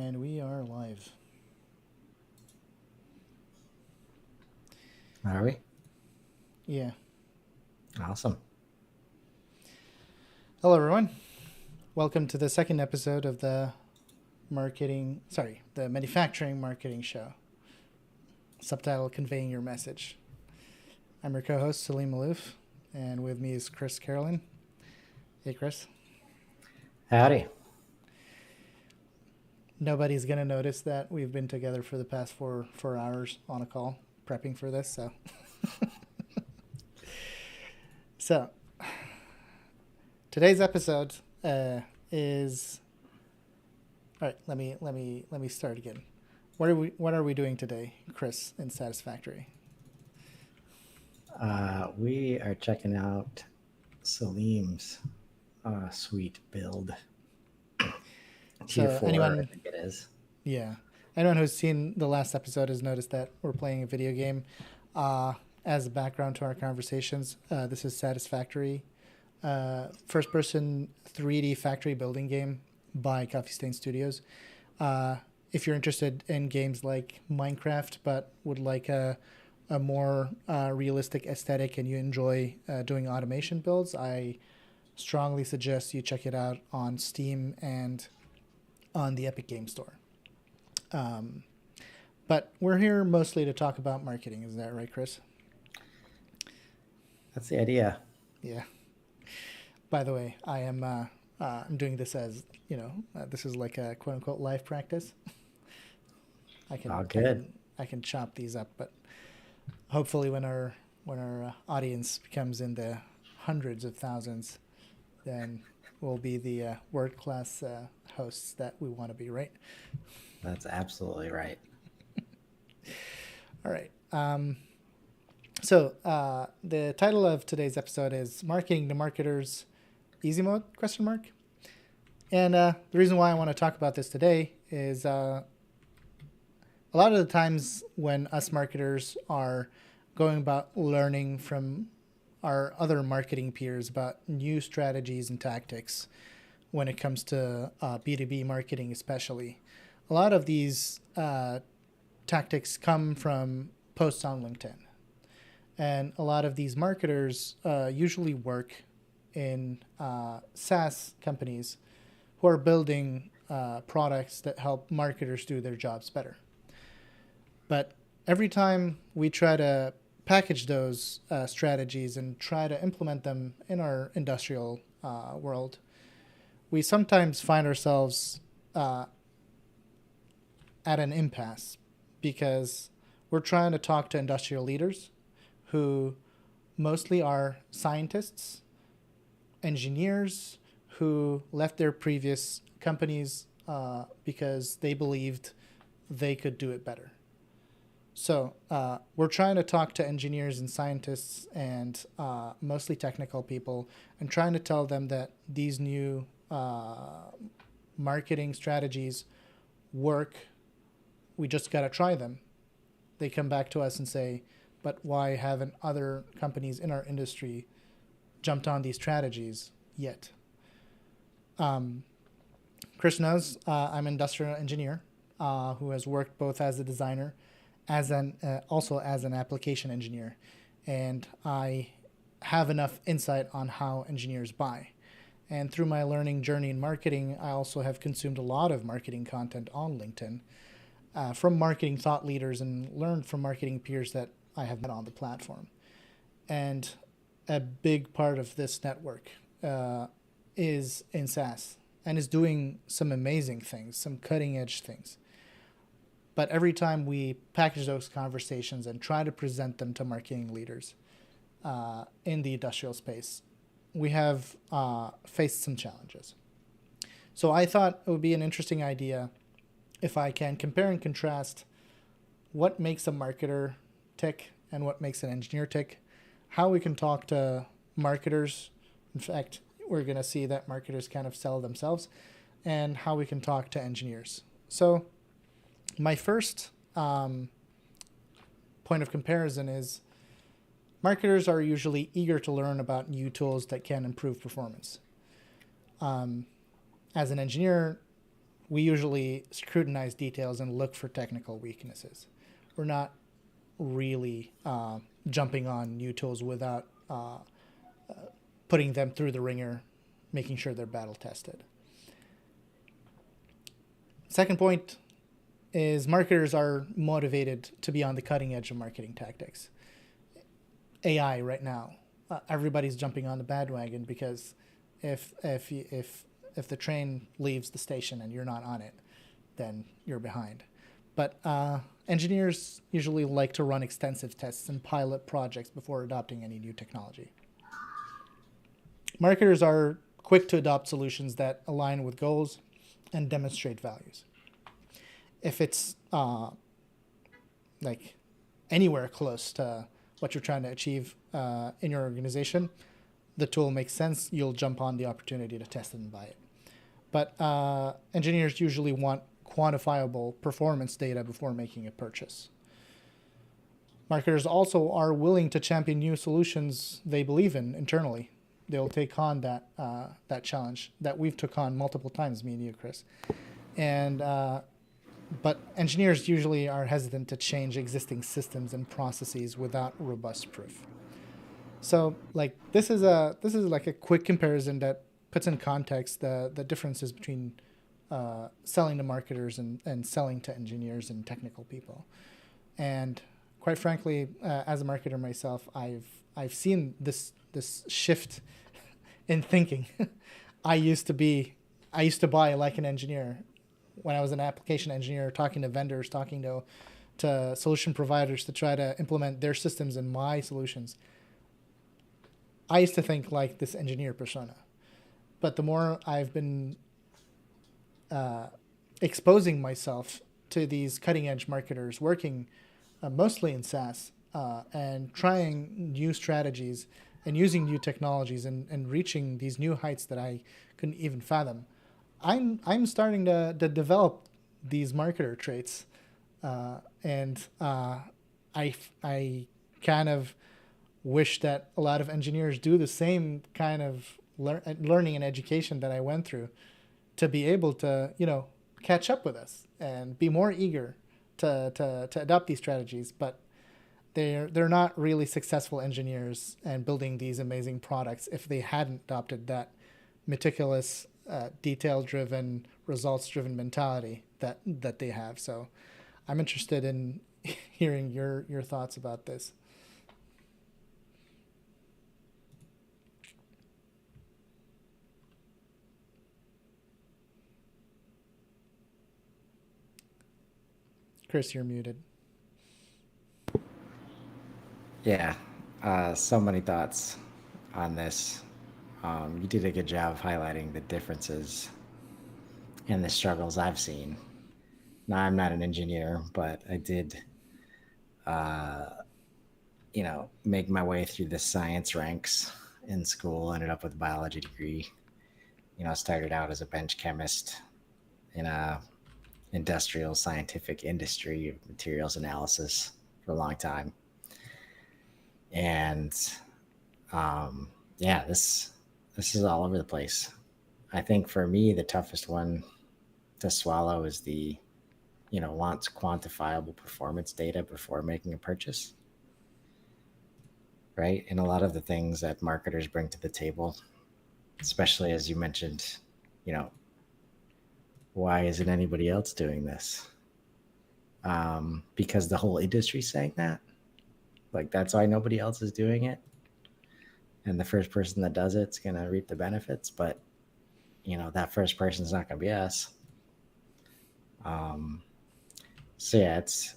And we are live. Are we? Yeah. Awesome. Hello, everyone. Welcome to the second episode of the manufacturing marketing show. Subtitle Conveying Your Message. I'm your co-host, Salim Malouf, and with me is Chris Carolyn. Hey, Chris. Howdy. Nobody's going to notice that we've been together for the past four hours on a call prepping for this, so... So, today's episode is... All right, let me start again. What are we doing today, Chris, in Satisfactory? We are checking out Salim's sweet build. Q4, I think it is. Yeah. Anyone who's seen the last episode has noticed that we're playing a video game. As a background to our conversations, this is Satisfactory, first-person 3D factory building game by Coffee Stain Studios. If you're interested in games like Minecraft but would like a more realistic aesthetic and you enjoy doing automation builds, I strongly suggest you check it out on Steam and on the Epic Game Store. But we're here mostly to talk about marketing. Is that right, Chris? That's the idea. Yeah. By the way, I'm doing this as, this is like a quote unquote live practice. I can chop these up, but hopefully when our audience becomes in the hundreds of thousands, then we'll be the world class hosts that we want to be, right? That's absolutely right. All right. So the title of today's episode is Marketing to Marketers Easy Mode, ? And the reason why I want to talk about this today is a lot of the times when us marketers are going about learning from our other marketing peers about new strategies and tactics when it comes to B2B marketing especially, a lot of these tactics come from posts on LinkedIn. And a lot of these marketers usually work in SaaS companies who are building products that help marketers do their jobs better. But every time we try to package those strategies and try to implement them in our industrial world, we sometimes find ourselves at an impasse because we're trying to talk to industrial leaders who mostly are scientists, engineers who left their previous companies because they believed they could do it better. So we're trying to talk to engineers and scientists and mostly technical people and trying to tell them that these new marketing strategies work. We just got to try them. They come back to us and say, but why haven't other companies in our industry jumped on these strategies yet? Chris knows I'm an industrial engineer who has worked both as a designer also as an application engineer. And I have enough insight on how engineers buy. And through my learning journey in marketing, I also have consumed a lot of marketing content on LinkedIn from marketing thought leaders and learned from marketing peers that I have met on the platform. And a big part of this network is in SaaS and is doing some amazing things, some cutting edge things. But every time we package those conversations and try to present them to marketing leaders in the industrial space, we have faced some challenges. So I thought it would be an interesting idea if I can compare and contrast what makes a marketer tick and what makes an engineer tick, how we can talk to marketers. In fact, we're going to see that marketers kind of sell themselves, and how we can talk to engineers. So my first point of comparison is marketers are usually eager to learn about new tools that can improve performance. As an engineer, we usually scrutinize details and look for technical weaknesses. We're not really jumping on new tools without putting them through the ringer, making sure they're battle tested. Second point is marketers are motivated to be on the cutting edge of marketing tactics. AI right now, everybody's jumping on the bandwagon because if the train leaves the station and you're not on it, then you're behind. But engineers usually like to run extensive tests and pilot projects before adopting any new technology. Marketers are quick to adopt solutions that align with goals and demonstrate values. If it's like anywhere close to what you're trying to achieve in your organization, the tool makes sense, you'll jump on the opportunity to test it and buy it. But engineers usually want quantifiable performance data before making a purchase. Marketers also are willing to champion new solutions they believe in internally. They'll take on that challenge that we've took on multiple times, me and you, Chris. But engineers usually are hesitant to change existing systems and processes without robust proof. So, like, this is like a quick comparison that puts in context the differences between selling to marketers and selling to engineers and technical people. And quite frankly, as a marketer myself, I've seen this shift in thinking. I used to buy like an engineer when I was an application engineer, talking to vendors, talking to solution providers to try to implement their systems in my solutions. I used to think like this engineer persona. But the more I've been exposing myself to these cutting edge marketers working mostly in SaaS and trying new strategies and using new technologies and reaching these new heights that I couldn't even fathom, I'm starting to develop these marketer traits, and I kind of wish that a lot of engineers do the same kind of learning and education that I went through, to be able to catch up with us and be more eager to adopt these strategies. But they're not really successful engineers and building these amazing products if they hadn't adopted that meticulous, detail-driven, results-driven mentality that they have. So I'm interested in hearing your thoughts about this. Chris, you're muted. Yeah, so many thoughts on this. You did a good job of highlighting the differences and the struggles I've seen. Now, I'm not an engineer, but I did, make my way through the science ranks in school, ended up with a biology degree. Started out as a bench chemist in a industrial scientific industry of materials analysis for a long time. And this is all over the place. I think for me, the toughest one to swallow is the, wants quantifiable performance data before making a purchase. Right? And a lot of the things that marketers bring to the table, especially as you mentioned, why isn't anybody else doing this? Because the whole industry's saying that. Like, that's why nobody else is doing it. And the first person that does it's going to reap the benefits. But, that first person's not going to be us. So yeah, it's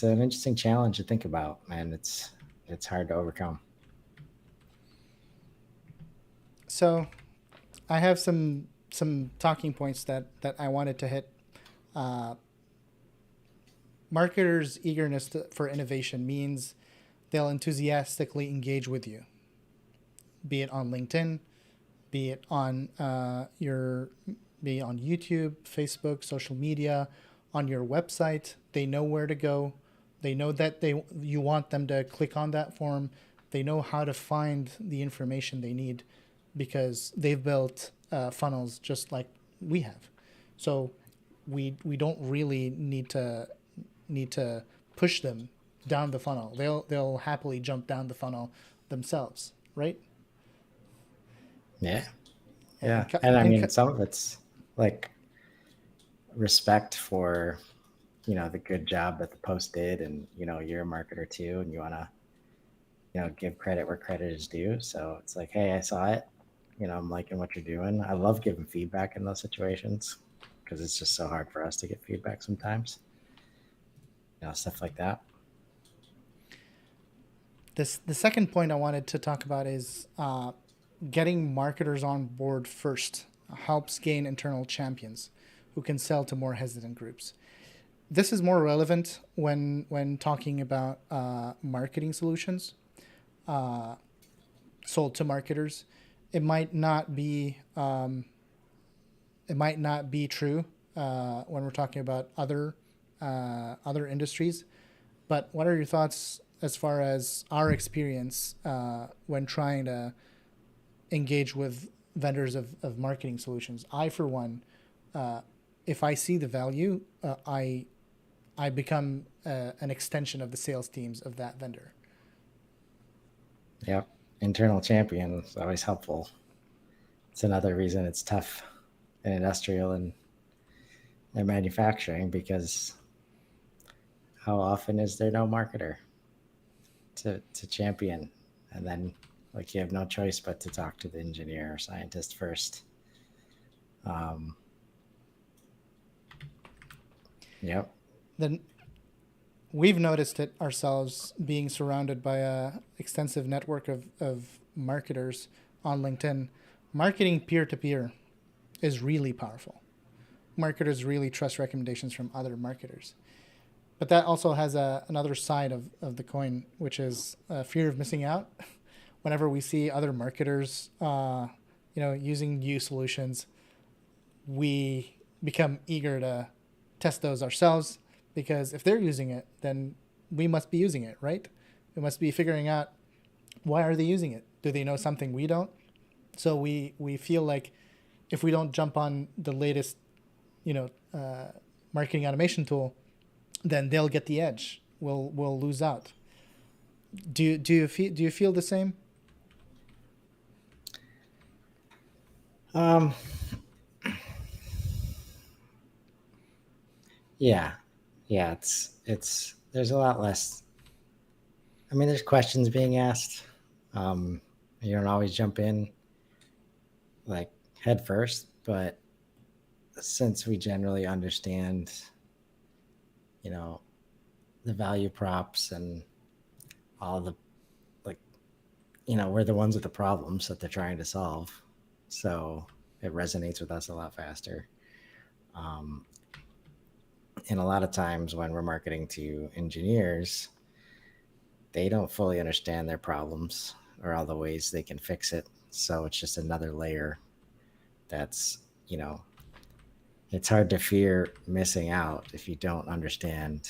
an interesting challenge to think about, and it's hard to overcome. So I have some talking points that I wanted to hit. Marketers' eagerness for innovation means they'll enthusiastically engage with you, be it on LinkedIn, be it on YouTube, Facebook, social media, on your website. They know where to go. They know that you want them to click on that form. They know how to find the information they need because they've built funnels just like we have. So we don't really need to push them down the funnel. They'll happily jump down the funnel themselves, right? Yeah. Yeah, Yeah. And I mean, some of it's like respect for, the good job that the post did. And, you're a marketer too, and you want to, give credit where credit is due. So it's like, hey, I saw it. I'm liking what you're doing. I love giving feedback in those situations because it's just so hard for us to get feedback sometimes. Stuff like that. the second point I wanted to talk about is getting marketers on board first helps gain internal champions who can sell to more hesitant groups. This is more relevant when talking about marketing solutions sold to marketers. It might not be true when we're talking about other industries. But what are your thoughts as far as our experience when trying to engage with vendors of marketing solutions? I, for one, if I see the value, I become an extension of the sales teams of that vendor. Yep. Internal champion is always helpful. It's another reason it's tough in industrial and manufacturing, because how often is there no marketer to champion? And then like you have no choice but to talk to the engineer or scientist first. Yep. Then we've noticed it ourselves being surrounded by a extensive network of marketers on LinkedIn. Marketing peer to peer is really powerful. Marketers really trust recommendations from other marketers. But that also has another side of the coin, which is fear of missing out. Whenever we see other marketers, using new solutions, we become eager to test those ourselves, because if they're using it, then we must be using it, right? We must be figuring out, why are they using it? Do they know something we don't? So we feel like if we don't jump on the latest, marketing automation tool, then they'll get the edge. We'll lose out. Do you feel the same? Yeah. Yeah. It's there's a lot less. I mean, there's questions being asked. You don't always jump in like head first, but since we generally understand, the value props and all the, like, we're the ones with the problems that they're trying to solve. So it resonates with us a lot faster. And a lot of times when we're marketing to engineers, they don't fully understand their problems or all the ways they can fix it. So it's just another layer that's, it's hard to fear missing out if you don't understand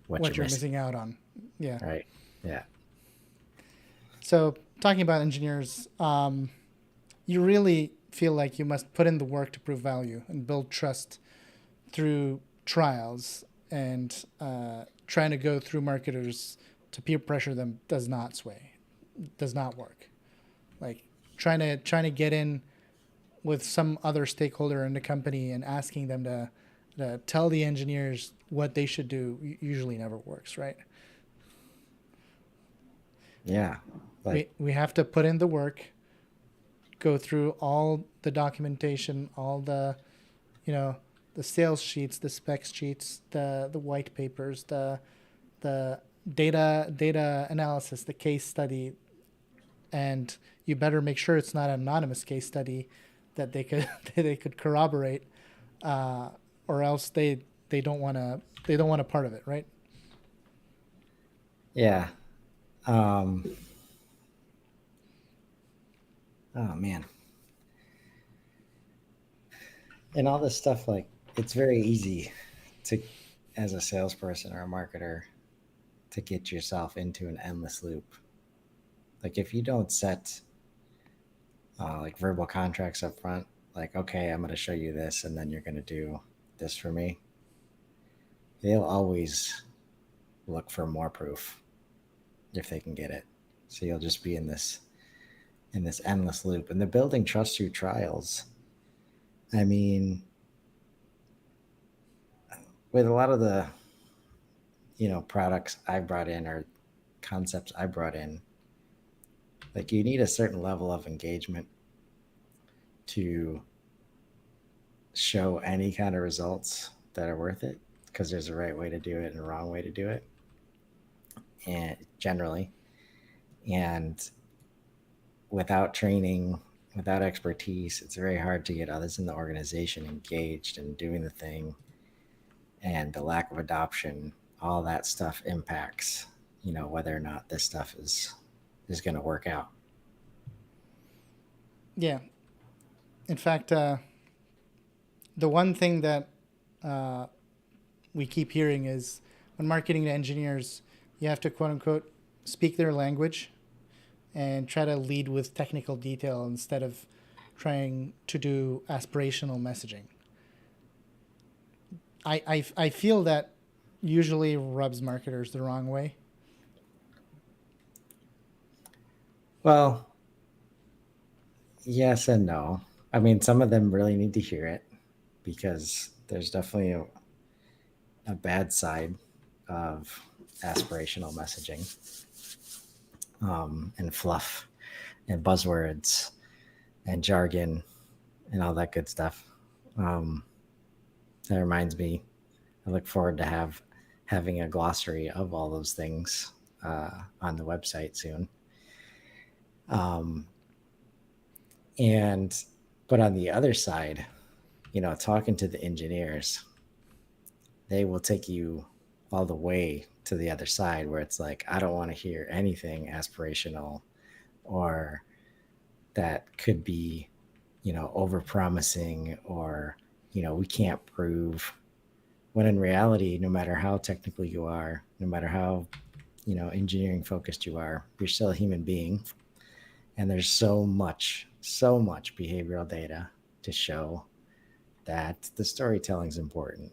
what What you're you're missing. missing out on? Yeah. Right. Yeah. So talking about engineers, you really feel like you must put in the work to prove value and build trust through trials, and trying to go through marketers to peer pressure them does not work. Like trying to get in with some other stakeholder in the company and asking them to tell the engineers what they should do usually never works, right? Yeah. Like, We have to put in the work, go through all the documentation, all the, the sales sheets, the specs sheets, the white papers, the data analysis, the case study, and you better make sure it's not an anonymous case study that they could they could corroborate, or else they don't want a part of it, right? yeah. Um, oh man. And all this stuff, like, it's very easy to, as a salesperson or a marketer, to get yourself into an endless loop. Like if you don't set like verbal contracts up front, like, okay, I'm going to show you this, and then you're going to do this for me, they'll always look for more proof if they can get it. So you'll just be in this endless loop. And they're building trust through trials. I mean, with a lot of the products I brought in or concepts I brought in, like you need a certain level of engagement to show any kind of results that are worth it, because there's a right way to do it and a wrong way to do it, and generally, and without training, without expertise, it's very hard to get others in the organization engaged and doing the thing. And the lack of adoption, all that stuff impacts, whether or not this stuff is going to work out. Yeah. In fact, the one thing that we keep hearing is when marketing to engineers, you have to quote unquote speak their language and try to lead with technical detail instead of trying to do aspirational messaging. I feel that usually rubs marketers the wrong way. Well, yes and no. I mean, some of them really need to hear it, because there's definitely a bad side of aspirational messaging, and fluff and buzzwords and jargon and all that good stuff. That reminds me, I look forward to having a glossary of all those things on the website soon. But on the other side, talking to the engineers, they will take you all the way to the other side, where it's like, I don't want to hear anything aspirational or that could be, over promising, or, we can't prove, when in reality, no matter how technical you are, no matter how, engineering focused you are, you're still a human being. And there's so much behavioral data to show that the storytelling is important,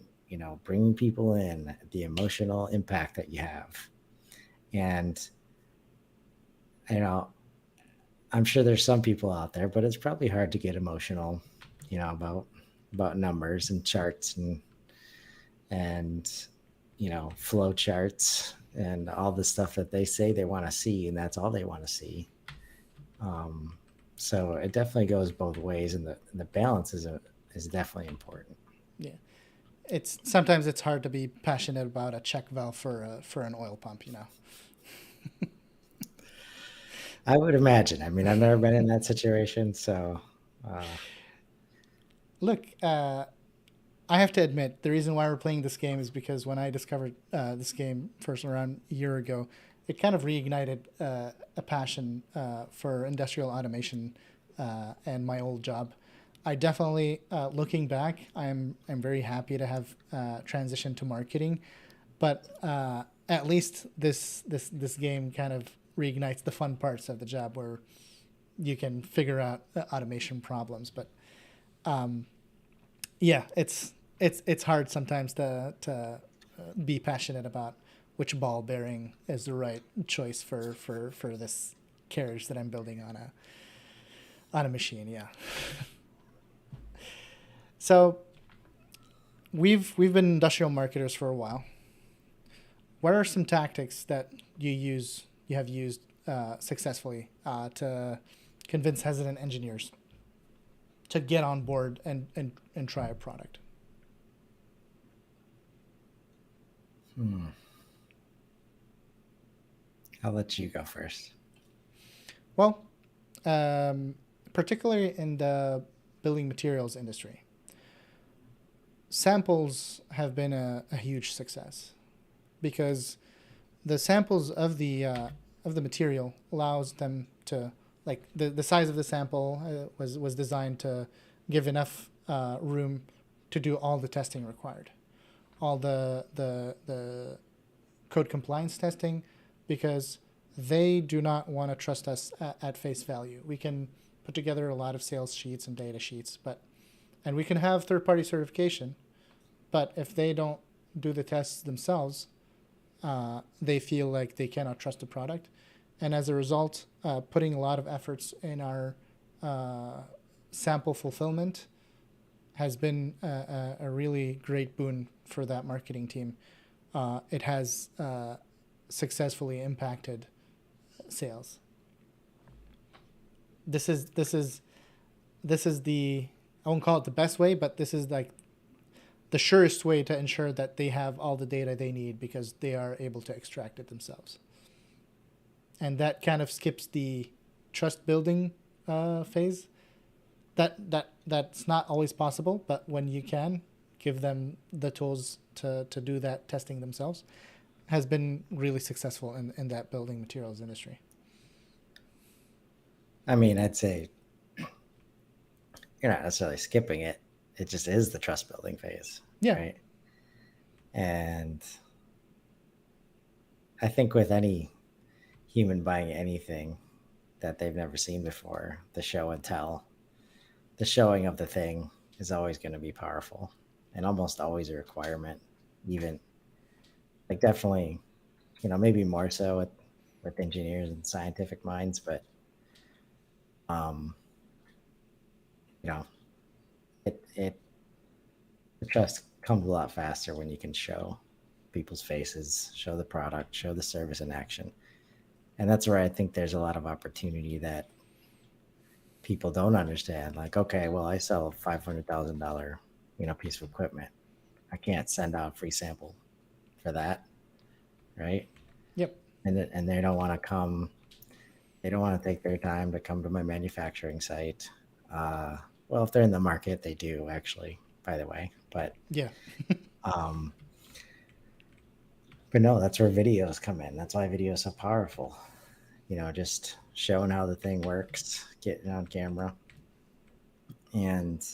bringing people in, the emotional impact that you have. And, I'm sure there's some people out there, but it's probably hard to get emotional, about numbers and charts and flow charts and all the stuff that they say they want to see, and that's all they want to see. So it definitely goes both ways, and the balance is definitely important. Yeah, sometimes it's hard to be passionate about a check valve for an oil pump. I would imagine. I mean, I've never been in that situation, so. Look, I have to admit, the reason why we're playing this game is because when I discovered this game first around a year ago, it kind of reignited a passion for industrial automation and my old job. I definitely, looking back, I'm very happy to have transitioned to marketing, but at least this game kind of reignites the fun parts of the job, where you can figure out automation problems. But yeah, it's hard sometimes to be passionate about which ball bearing is the right choice for this carriage that I'm building on a machine. Yeah. So we've been industrial marketers for a while. What are some tactics that you have used successfully to convince hesitant engineers to get on board and try a product? I'll let you go first. Well, particularly in the building materials industry, samples have been a huge success, because the samples of the material allows them to, like, the size of the sample was designed to give enough room to do all the testing required, all the code compliance testing, because they do not want to trust us at face value. We can put together a lot of sales sheets and data sheets, and we can have third-party certification, But if they don't do the tests themselves, they feel like they cannot trust the product. And as a result, putting a lot of efforts in our sample fulfillment has been a really great boon for that marketing team. It has successfully impacted sales. This is the, I won't call it the best way, but this is like the surest way to ensure that they have all the data they need because they are able to extract it themselves. And that kind of skips the trust building phase. That's not always possible, but when you can give them the tools to do that testing themselves, has been really successful in that building materials industry. I mean, I'd say you're not necessarily skipping it. It just is the trust building phase. Yeah. Right. And I think with any human buying anything that they've never seen before, the show and tell, the showing of the thing is always going to be powerful and almost always a requirement, even like definitely, maybe more so with engineers and scientific minds, but um, you know, it the trust comes a lot faster when you can show people's faces, show the product, show the service in action. And that's where I think there's a lot of opportunity that people don't understand. Like, okay, well, I sell a $500,000, piece of equipment. I can't send out a free sample for that, right? Yep. And they don't want to come. They don't want to take their time to come to my manufacturing site. Well, if they're in the market, they do actually, by the way. But yeah. But no, that's where videos come in. That's why video is so powerful. Just showing how the thing works, getting on camera. And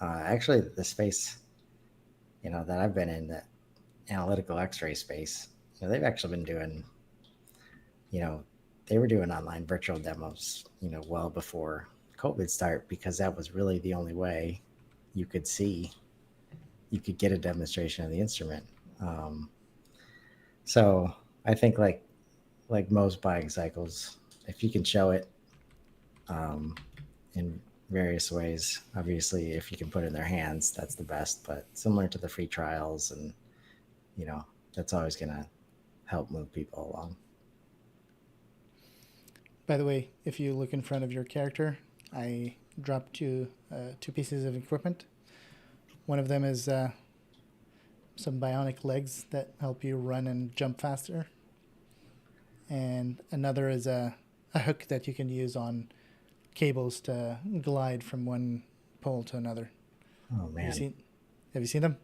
actually, the space, that I've been in, that analytical X-ray space, they've actually been doing, they were doing online virtual demos, well before COVID start, because that was really the only way you could get a demonstration of the instrument. So I think like most buying cycles, if you can show it in various ways, obviously, if you can put it in their hands, that's the best. But similar to the free trials, and that's always going to help move people along. By the way, if you look in front of your character, I dropped you two pieces of equipment. One of them is some bionic legs that help you run and jump faster. And another is a hook that you can use on cables to glide from one pole to another. Oh, man. Have you seen them?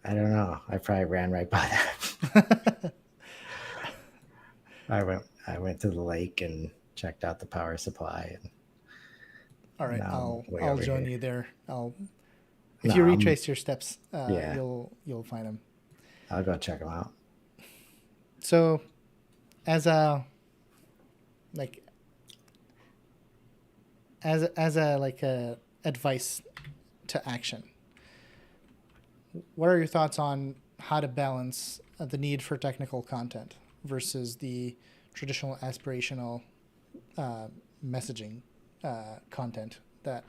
I don't know. I probably ran right by that. I went to the lake and checked out the power supply. And all right, I'll join you there. If you retrace your steps, you'll find them. I'll go check them out. So, as a advice to action, what are your thoughts on how to balance the need for technical content versus the traditional aspirational messaging content that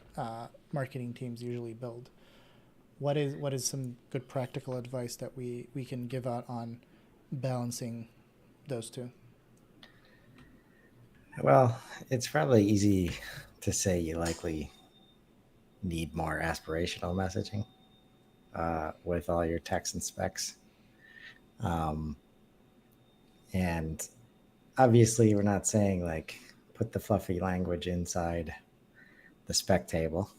marketing teams usually build? What is some good practical advice that we can give out on balancing those two? Well, it's probably easy to say you likely need more aspirational messaging with all your text and specs. And obviously, we're not saying like put the fluffy language inside the spec table.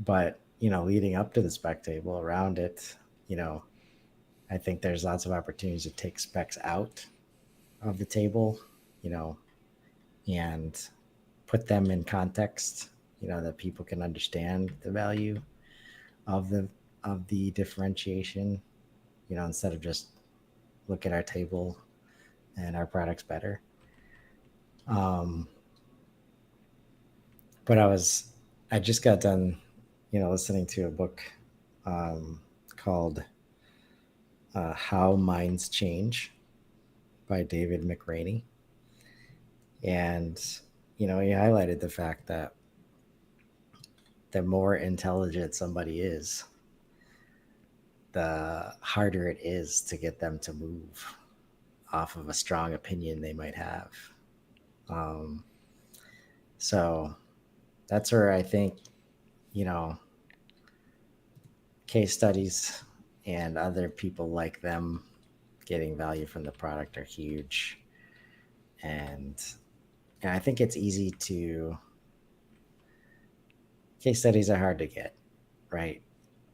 But, leading up to the spec table, around it, I think there's lots of opportunities to take specs out of the table, and put them in context, that people can understand the value of the differentiation, instead of just look at our table and our product's better. But I just got done listening to a book called How Minds Change by David McRaney. And, he highlighted the fact that the more intelligent somebody is, the harder it is to get them to move off of a strong opinion they might have. Um, so that's where I think, case studies and other people like them getting value from the product are huge. And I think it's easy to, case studies are hard to get, right?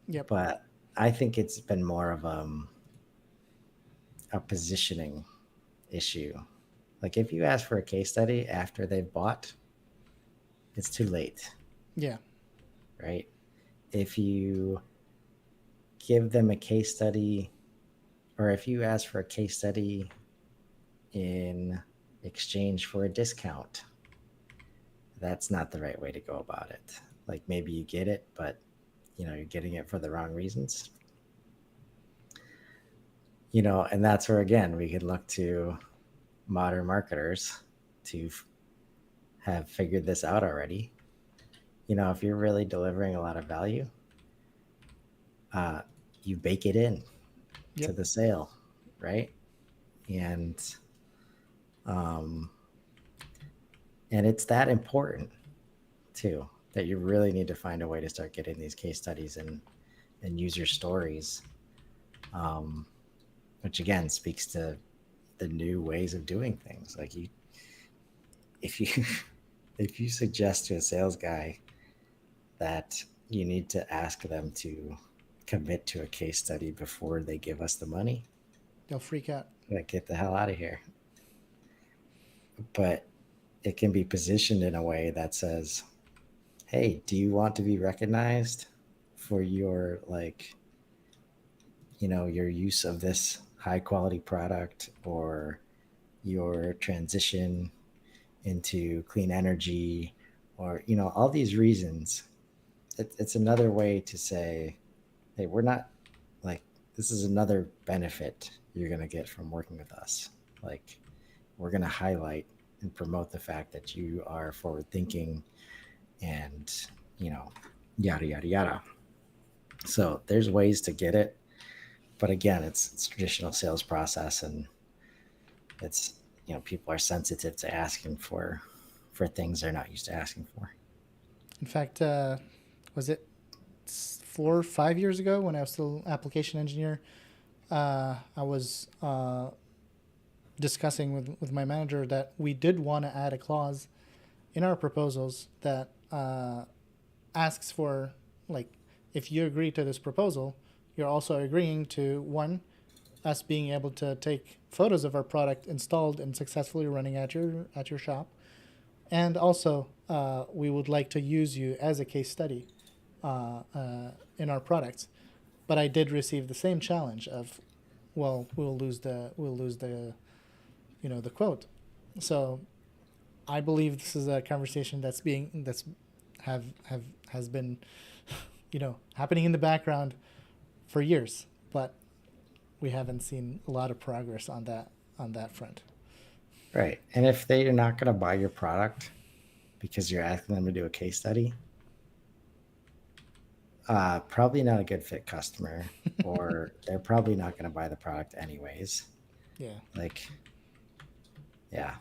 Yep. But I think it's been more of a positioning issue. Like if you ask for a case study after they've bought, it's too late, Yeah. right? If you give them a case study, or if you ask for a case study in exchange for a discount, that's not the right way to go about it. Like maybe you get it, but you're getting it for the wrong reasons. And that's where again we could look to modern marketers to have figured this out already. If you're really delivering a lot of value, you bake it in to the sale, right? And it's that important too, that you really need to find a way to start getting these case studies and user stories, which again speaks to the new ways of doing things. Like if you suggest to a sales guy that you need to ask them to commit to a case study before they give us the money, They'll freak out. like, get the hell out of here. But it can be positioned in a way that says, hey, do you want to be recognized for your your use of this high quality product, or your transition into clean energy, or all these reasons. It's another way to say, hey, we're not this is another benefit you're going to get from working with us. Like, we're going to highlight and promote the fact that you are forward thinking and yada yada yada. So there's ways to get it, but again, it's traditional sales process, and it's people are sensitive to asking for things they're not used to asking for. In fact, was it 4 or 5 years ago when I was still application engineer? I was discussing with my manager that we did want to add a clause in our proposals that asks for, like, if you agree to this proposal, you're also agreeing to, one, us being able to take photos of our product installed and successfully running at your shop, and also we would like to use you as a case study in our products. But I did receive the same challenge of, well, we'll lose the the quote. So I believe this is a conversation that's has been happening in the background for years, but we haven't seen a lot of progress on that front. Right. And if they're not going to buy your product because you're asking them to do a case study, probably not a good fit customer, or they're probably not going to buy the product anyways. Yeah. Yeah.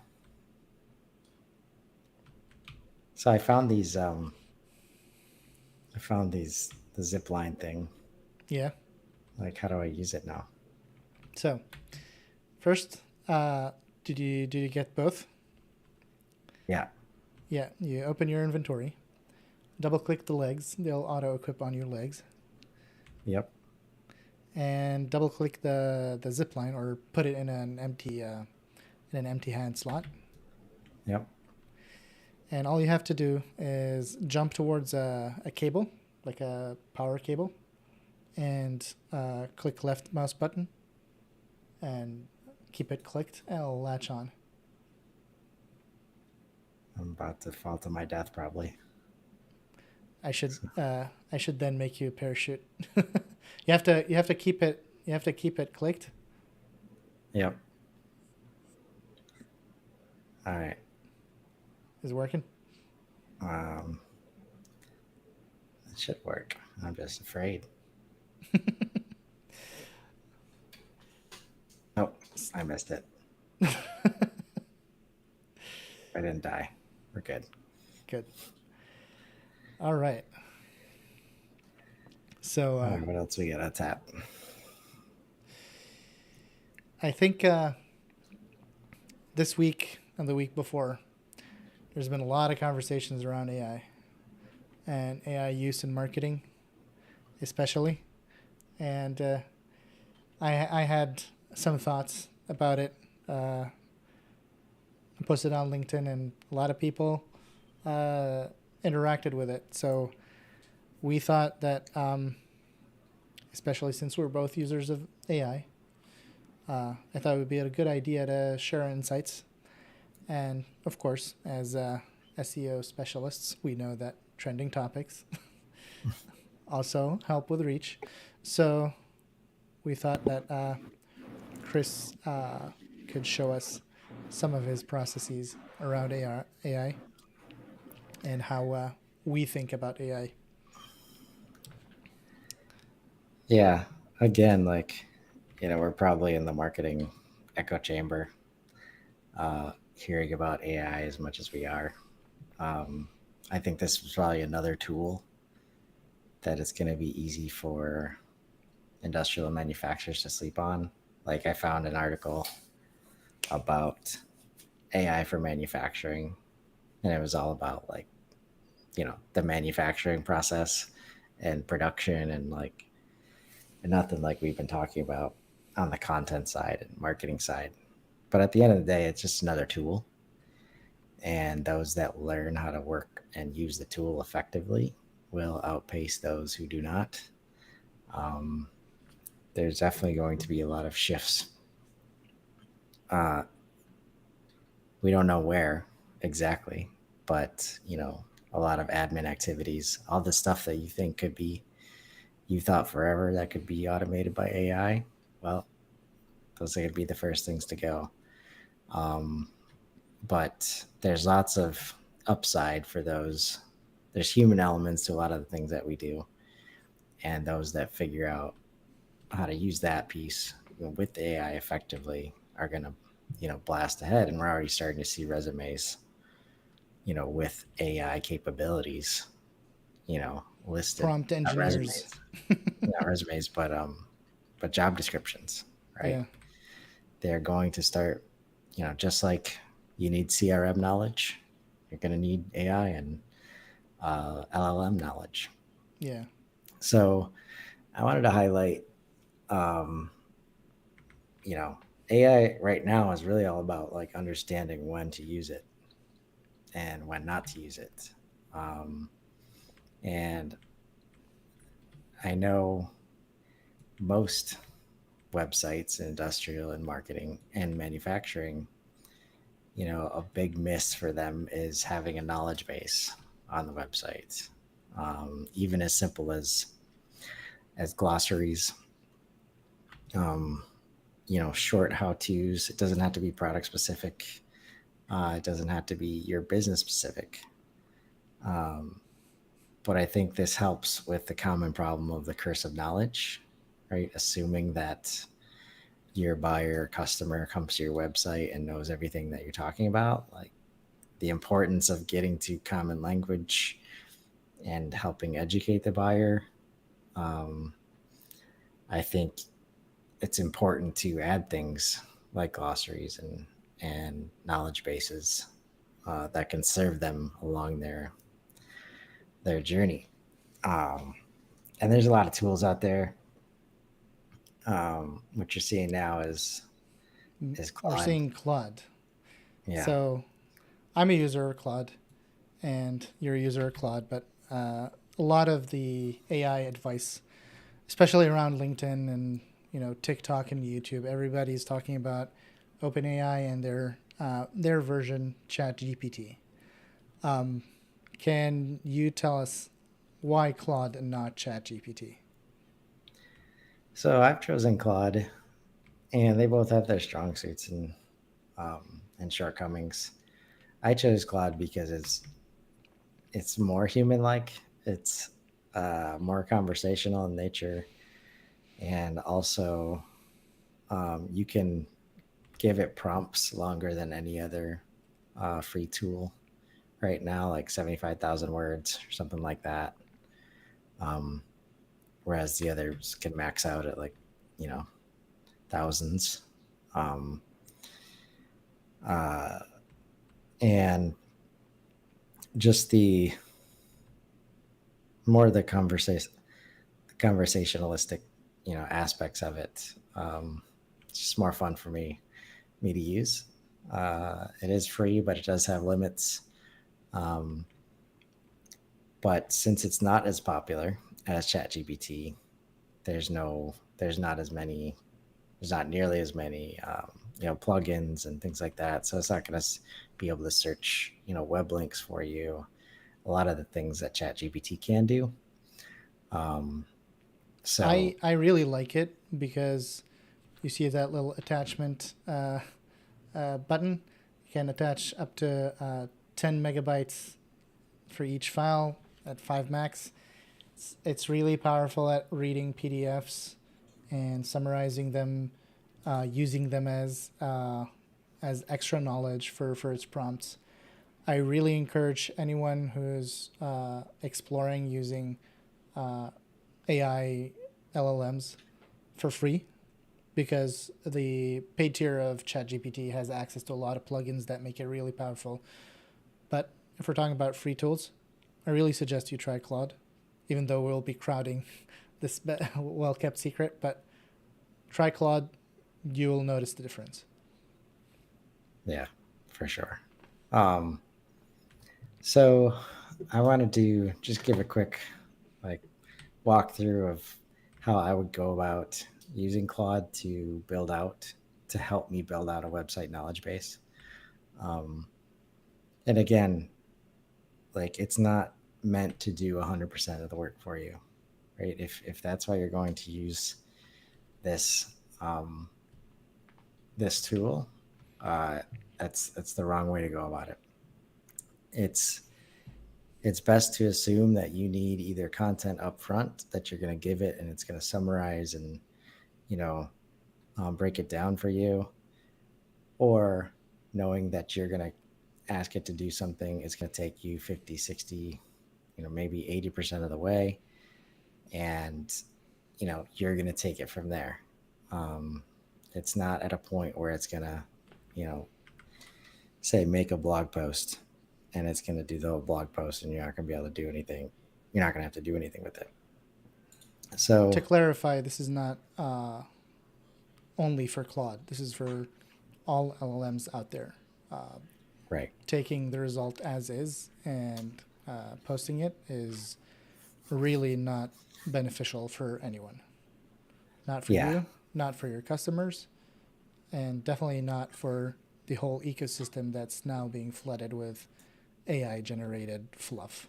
So I found the Zipline thing. Yeah. Like, how do I use it now? So first, did you get both? Yeah. Yeah. You open your inventory, double click the legs. They'll auto equip on your legs. Yep. And double click the zip line, or put it in an empty hand slot. Yep. And all you have to do is jump towards a cable, like a power cable, and click left mouse button and keep it clicked, and it'll latch on. I'm about to fall to my death, probably. I should then make you a parachute. You have to keep it clicked. Yep. All right. Is it working? Um, it should work. I'm just afraid. Oh, I missed it. I didn't die. We're good. Good. All right. So All right, what else we got to tap? I think this week and the week before, there's been a lot of conversations around AI and AI use in marketing, especially. And I had some thoughts about it. I posted on LinkedIn, and a lot of people interacted with it. So we thought that, especially since we're both users of AI, I thought it would be a good idea to share our insights. And of course, as SEO specialists, we know that trending topics also help with reach. So we thought that Chris could show us some of his processes around AI and how we think about AI. Yeah. Again, like, we're probably in the marketing echo chamber, hearing about AI as much as we are. I think this is probably another tool that is going to be easy for industrial manufacturers to sleep on. Like, I found an article about AI for manufacturing, and it was all about like, the manufacturing process and production and nothing like we've been talking about on the content side and marketing side. But at the end of the day, it's just another tool. And those that learn how to work and use the tool effectively will outpace those who do not. There's definitely going to be a lot of shifts. We don't know where exactly, but a lot of admin activities, all the stuff that you think could be, you thought forever that could be automated by AI. Well, those are going to be the first things to go. But there's lots of upside for those. There's human elements to a lot of the things that we do. And those that figure out how to use that piece with AI effectively are going to, blast ahead. And we're already starting to see resumes, with AI capabilities, listed. Prompt Not engineers. resumes, but job descriptions, right? Yeah. They're going to start, just like you need CRM knowledge, you're going to need AI and LLM knowledge. Yeah. So I wanted to highlight, AI right now is really all about like understanding when to use it and when not to use it. And I know most websites, industrial and marketing and manufacturing, a big miss for them is having a knowledge base on the website. Even as simple as glossaries, short how-tos. It doesn't have to be product specific. It doesn't have to be your business specific. But I think this helps with the common problem of the curse of knowledge, right? Assuming that your buyer or customer comes to your website and knows everything that you're talking about, like the importance of getting to common language and helping educate the buyer. I think it's important to add things like glossaries and knowledge bases that can serve them along their journey. And there's a lot of tools out there. What you're seeing now is Claude. We're seeing Claude. Yeah. So I'm a user of Claude, and you're a user of Claude, but a lot of the AI advice, especially around LinkedIn and TikTok and YouTube, everybody's talking about OpenAI and their version ChatGPT. Can you tell us why Claude and not ChatGPT? So I've chosen Claude, and they both have their strong suits and shortcomings. I chose Claude because it's more human like. It's more conversational in nature, and also you can give it prompts longer than any other free tool right now, like 75,000 words or something like that. Um, Whereas the others can max out at like, you know, thousands. Um, uh, and just the more the conversationalistic, aspects of it. It's just more fun for me to use. It is free, but it does have limits. Um, but since it's not as popular as ChatGPT, there's not as many, there's not nearly as many, plugins and things like that. So it's not going to be able to search, web links for you. A lot of the things that ChatGPT can do. Um, so I really like it because you see that little attachment button. You can attach up to 10 megabytes for each file at 5 max. It's really powerful at reading PDFs and summarizing them, using them as extra knowledge for its prompts. I really encourage anyone who's exploring using AI LLMs for free because the paid tier of ChatGPT has access to a lot of plugins that make it really powerful. But if we're talking about free tools, I really suggest you try Claude, even though we'll be crowding this well kept secret. But try Claude, you will notice the difference. yeah, for sure. Um, so I wanted to just give a quick like walkthrough of how I would go about using Claude to help me build out a website knowledge base. Um, and again, like it's not meant to do 100% of the work for you, right? If that's why you're going to use this um, this tool, uh, that's the wrong way to go about it. It's it's best to assume that you need either content up front that you're going to give it and it's going to summarize and you know break it down for you, or knowing that you're going to ask it to do something, it's going to take you 50, 60, maybe 80% of the way, and you're going to take it from there. um, it's not at a point where it's going to you know say make a blog post and it's going to do the whole blog post and you're not going to be able to do anything. You're not going to have to do anything with it. To So clarify, this is not only for Claude. This is for all LLMs out there. Uh, right. Taking the result as is and posting it is really not beneficial for anyone. Not for Yeah. you, not for your customers, and definitely not for the whole ecosystem that's now being flooded with AI generated fluff,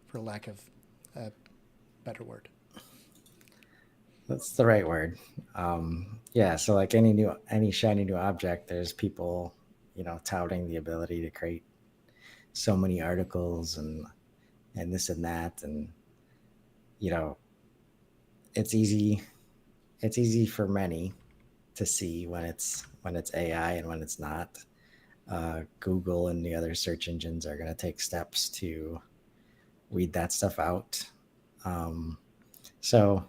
for lack of a better word. That's the right word. Yeah. So like any shiny new object, there's people, touting the ability to create so many articles and this and that, and you know, it's easy. It's easy for many to see when it's AI and when it's not. Google and the other search engines are going to take steps to weed that stuff out. Um, so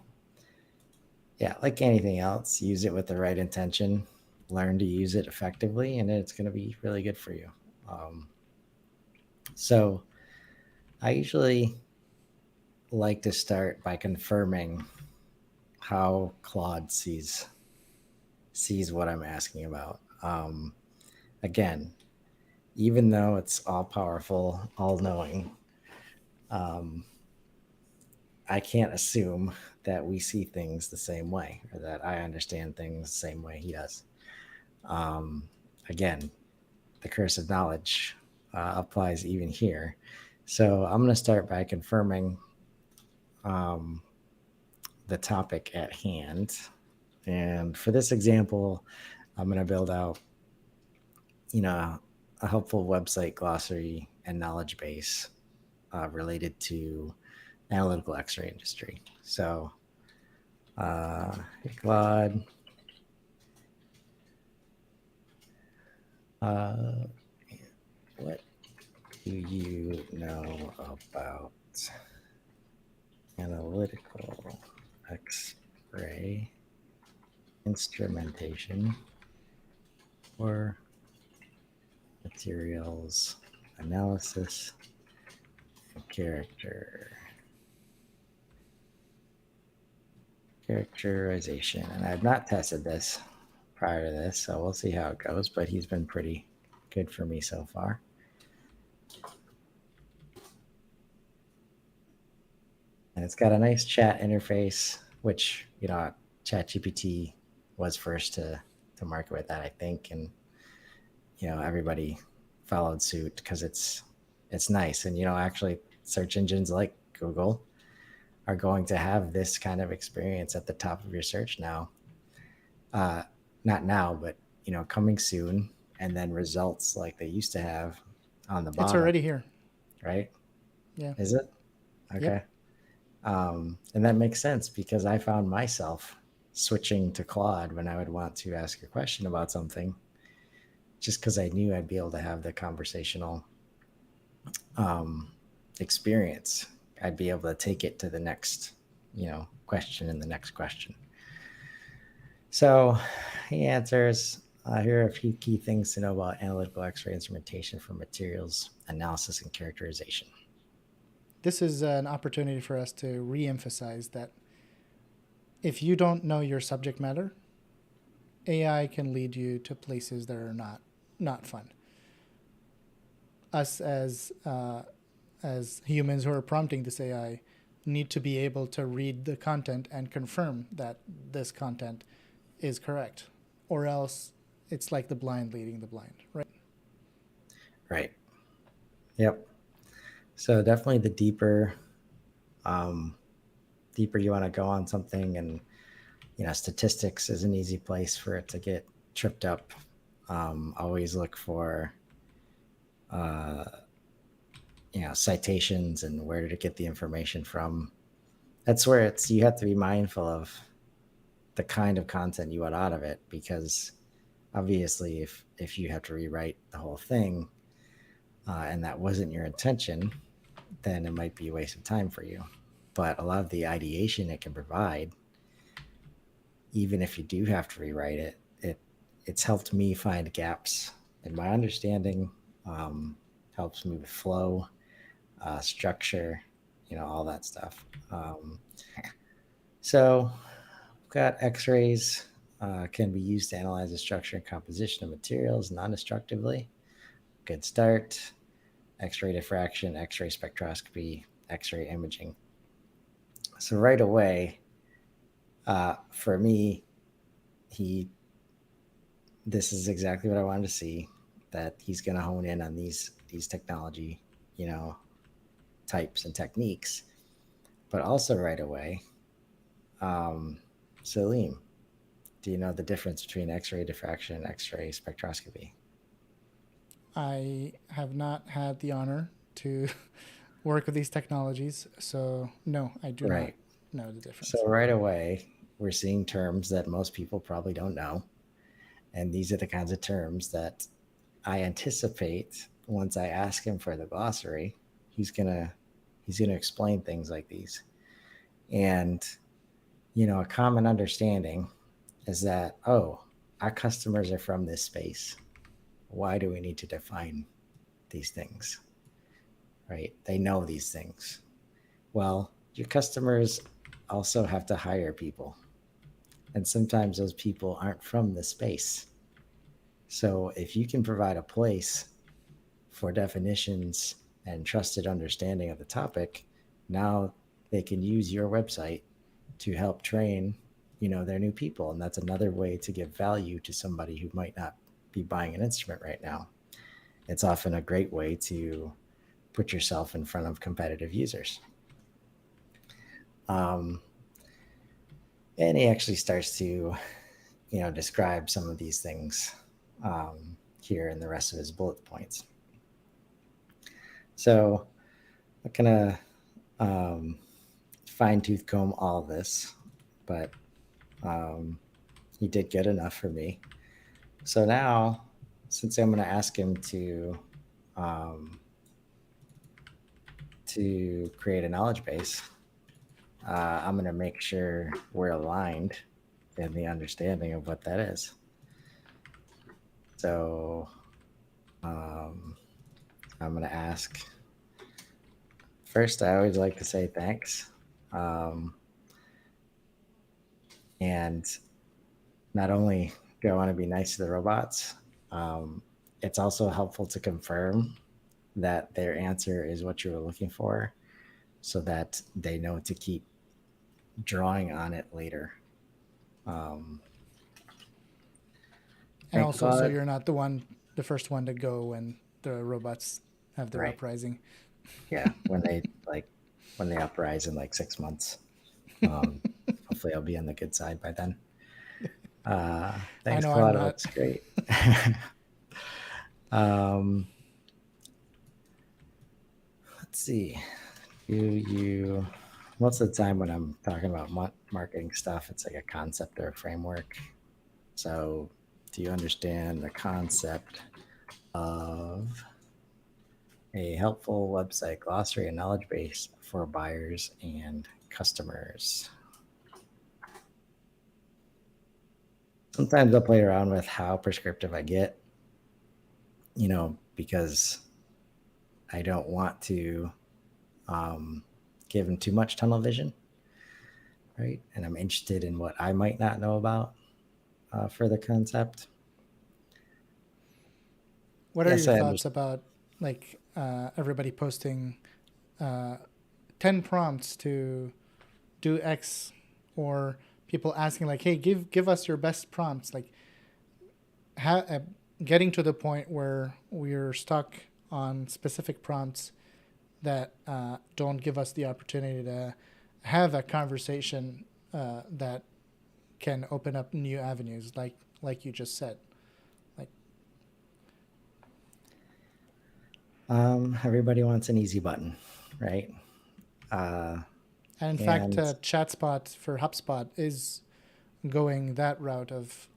yeah, like anything else, use it with the right intention, learn to use it effectively, and it's going to be really good for you. Um, so I usually like to start by confirming how Claude sees what I'm asking about. Again, even though it's all powerful, all knowing, um, I can't assume that we see things the same way or that I understand things the same way he does. Um, Again, the curse of knowledge applies even here. So I'm going to start by confirming um, the topic at hand. And for this example, I'm going to build out, a helpful website glossary and knowledge base related to analytical X-ray industry. So, hey Claude, what do you know about analytical X-ray instrumentation or materials analysis and characterization? And I've not tested this prior to this, so we'll see how it goes, but he's been pretty good for me so far. And it's got a nice chat interface, which, ChatGPT was first to market with that, I think. And, everybody followed suit because it's nice. And, actually search engines like Google are going to have this kind of experience at the top of your search now. Not now, but, coming soon. And then results like they used to have on the bottom. It's already here. Right? Yeah. Is it? Okay. Yep. And that makes sense because I found myself switching to Claude when I would want to ask a question about something, just because I knew I'd be able to have the conversational experience. I'd be able to take it to the next, question and the next question. So he answers, here are a few key things to know about analytical X-ray instrumentation for materials analysis and characterization. This is an opportunity for us to re-emphasize that if you don't know your subject matter, AI can lead you to places that are not fun. Us as humans who are prompting this AI need to be able to read the content and confirm that this content is correct, or else it's like the blind leading the blind, right? Right. Yep. So definitely the deeper you want to go on something, and statistics is an easy place for it to get tripped up. Always look for citations and where to get the information from. That's where you have to be mindful of the kind of content you want out of it, because obviously if you have to rewrite the whole thing and that wasn't your intention, then it might be a waste of time for you. But a lot of the ideation it can provide, even if you do have to rewrite it, it's helped me find gaps in my understanding, helps me with flow, structure, all that stuff. So we've got X-rays can be used to analyze the structure and composition of materials non-destructively. Good start. X-ray diffraction, X-ray spectroscopy, X-ray imaging. So right away, for me, this is exactly what I wanted to see, that he's going to hone in on these technology, types and techniques. But also right away, Salim, do you know the difference between X-ray diffraction and X-ray spectroscopy? I have not had the honor to work with these technologies, so no, I do not know the difference. So right away, we're seeing terms that most people probably don't know. And these are the kinds of terms that I anticipate once I ask him for the glossary, he's gonna explain things like these. And, a common understanding is that, our customers are from this space. Why do we need to define these things? Right? They know these things. Well, your customers also have to hire people. And sometimes those people aren't from the space. So if you can provide a place for definitions and trusted understanding of the topic, now they can use your website to help train, their new people. And that's another way to give value to somebody who might not be buying an instrument right now. It's often a great way to put yourself in front of competitive users. Um, and he actually starts to, describe some of these things here in the rest of his bullet points. So I'm gonna fine tooth comb all this, but he did good enough for me. So now, since I'm going to ask him um, to create a knowledge base, I'm going to make sure we're aligned in the understanding of what that is. So I'm going to ask. First, I always like to say thanks. And not only do I want to be nice to the robots, it's also helpful to confirm that their answer is what you were looking for so that they know to keep drawing on it later. And Right, also, so Claude? you're not the first one to go when the robots have their Right. uprising. Yeah. When they uprise in like 6 months. Hopefully I'll be on the good side by then. I Thanks, know I'm Claude. It not. looks great. um, let's see. Most of the time when I'm talking about marketing stuff, it's like a concept or a framework. So, do you understand the concept of a helpful website glossary and knowledge base for buyers and customers? Sometimes I'll play around with how prescriptive I get, because I don't want to give them too much tunnel vision, right? And I'm interested in what I might not know about for the concept. What are Yes, your I thoughts understand. about like everybody posting 10 prompts to do X, or people asking like, "Hey, give us your best prompts." Like, ha- uh, getting to the point where we're stuck on specific prompts that don't give us the opportunity to have a conversation that can open up new avenues, like you just said. Like, Everybody wants an easy button, right? Uh, and in fact, and ChatSpot for HubSpot is going that route of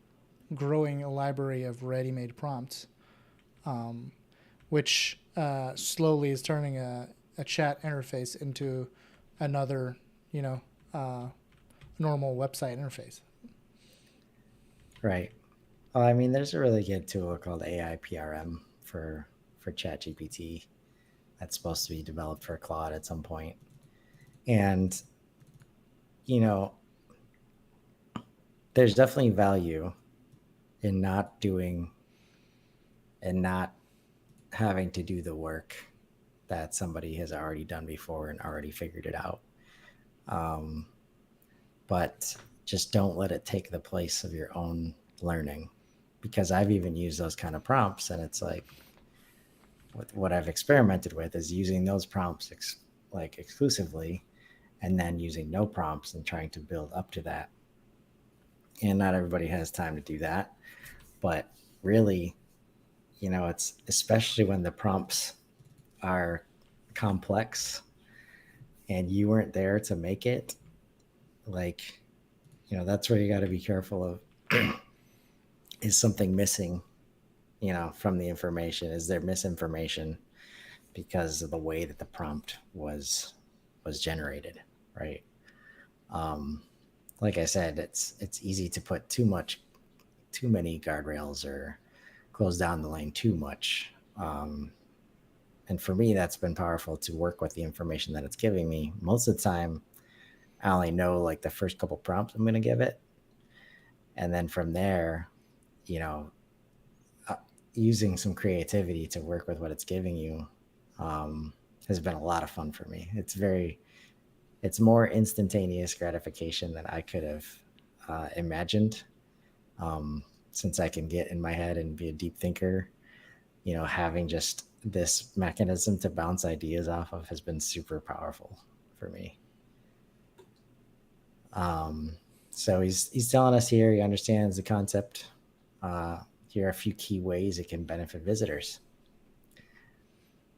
growing a library of ready-made prompts, which slowly is turning a chat interface into another, you know, uh, normal website interface. right. Well, I mean, there's a really good tool called AI PRM for ChatGPT that's supposed to be developed for Claude at some point. And you know, there's definitely value in not doing and not having to do the work that somebody has already done before and already figured it out. Um, but just don't let it take the place of your own learning, because I've even used those kind of prompts, and it's like what I've experimented with is using those prompts like exclusively, and then using no prompts and trying to build up to that. And not everybody has time to do that, but really, it's especially when the prompts are complex and you weren't there to make it, like, that's where you got to be careful of is something missing, from the information? Is there misinformation because of the way that the prompt was generated, right? Um, like I said, it's easy to put too many guardrails or close down the lane too much. And for me, that's been powerful to work with the information that it's giving me. Most of the time, I only know like the first couple prompts I'm going to give it. And then from there, you know, uh, using some creativity to work with what it's giving you um, has been a lot of fun for me. It's more instantaneous gratification than I could have imagined. Since I can get in my head and be a deep thinker, having just this mechanism to bounce ideas off of has been super powerful for me. So he's telling us here he understands the concept. Here are a few key ways it can benefit visitors,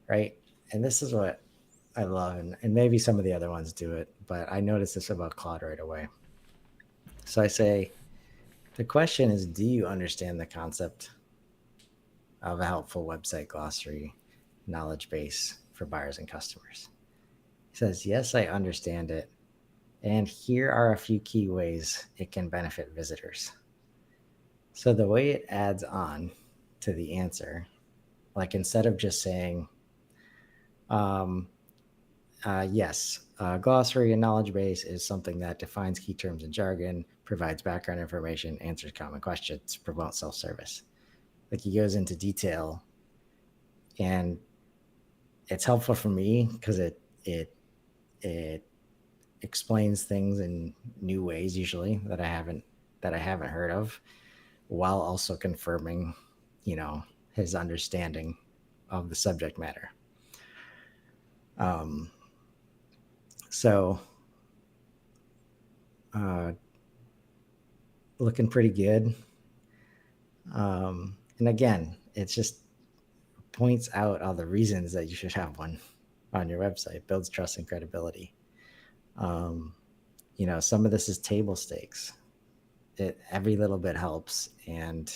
right? And this is what I love, and maybe some of the other ones do it, but I noticed this about Claude right away. So I say, the question is, do you understand the concept of a helpful website glossary knowledge base for buyers and customers? He says, yes, I understand it. And here are a few key ways it can benefit visitors. So the way it adds on to the answer, like instead of just saying, um, yes, glossary and knowledge base is something that defines key terms and jargon, provides background information, answers common questions, promotes self-service. Like he goes into detail, and it's helpful for me because it explains things in new ways usually that I haven't heard of, while also confirming, his understanding of the subject matter. Um, so looking pretty good. And again, it just points out all the reasons that you should have one on your website, builds trust and credibility. Some of this is table stakes. Every little bit helps. And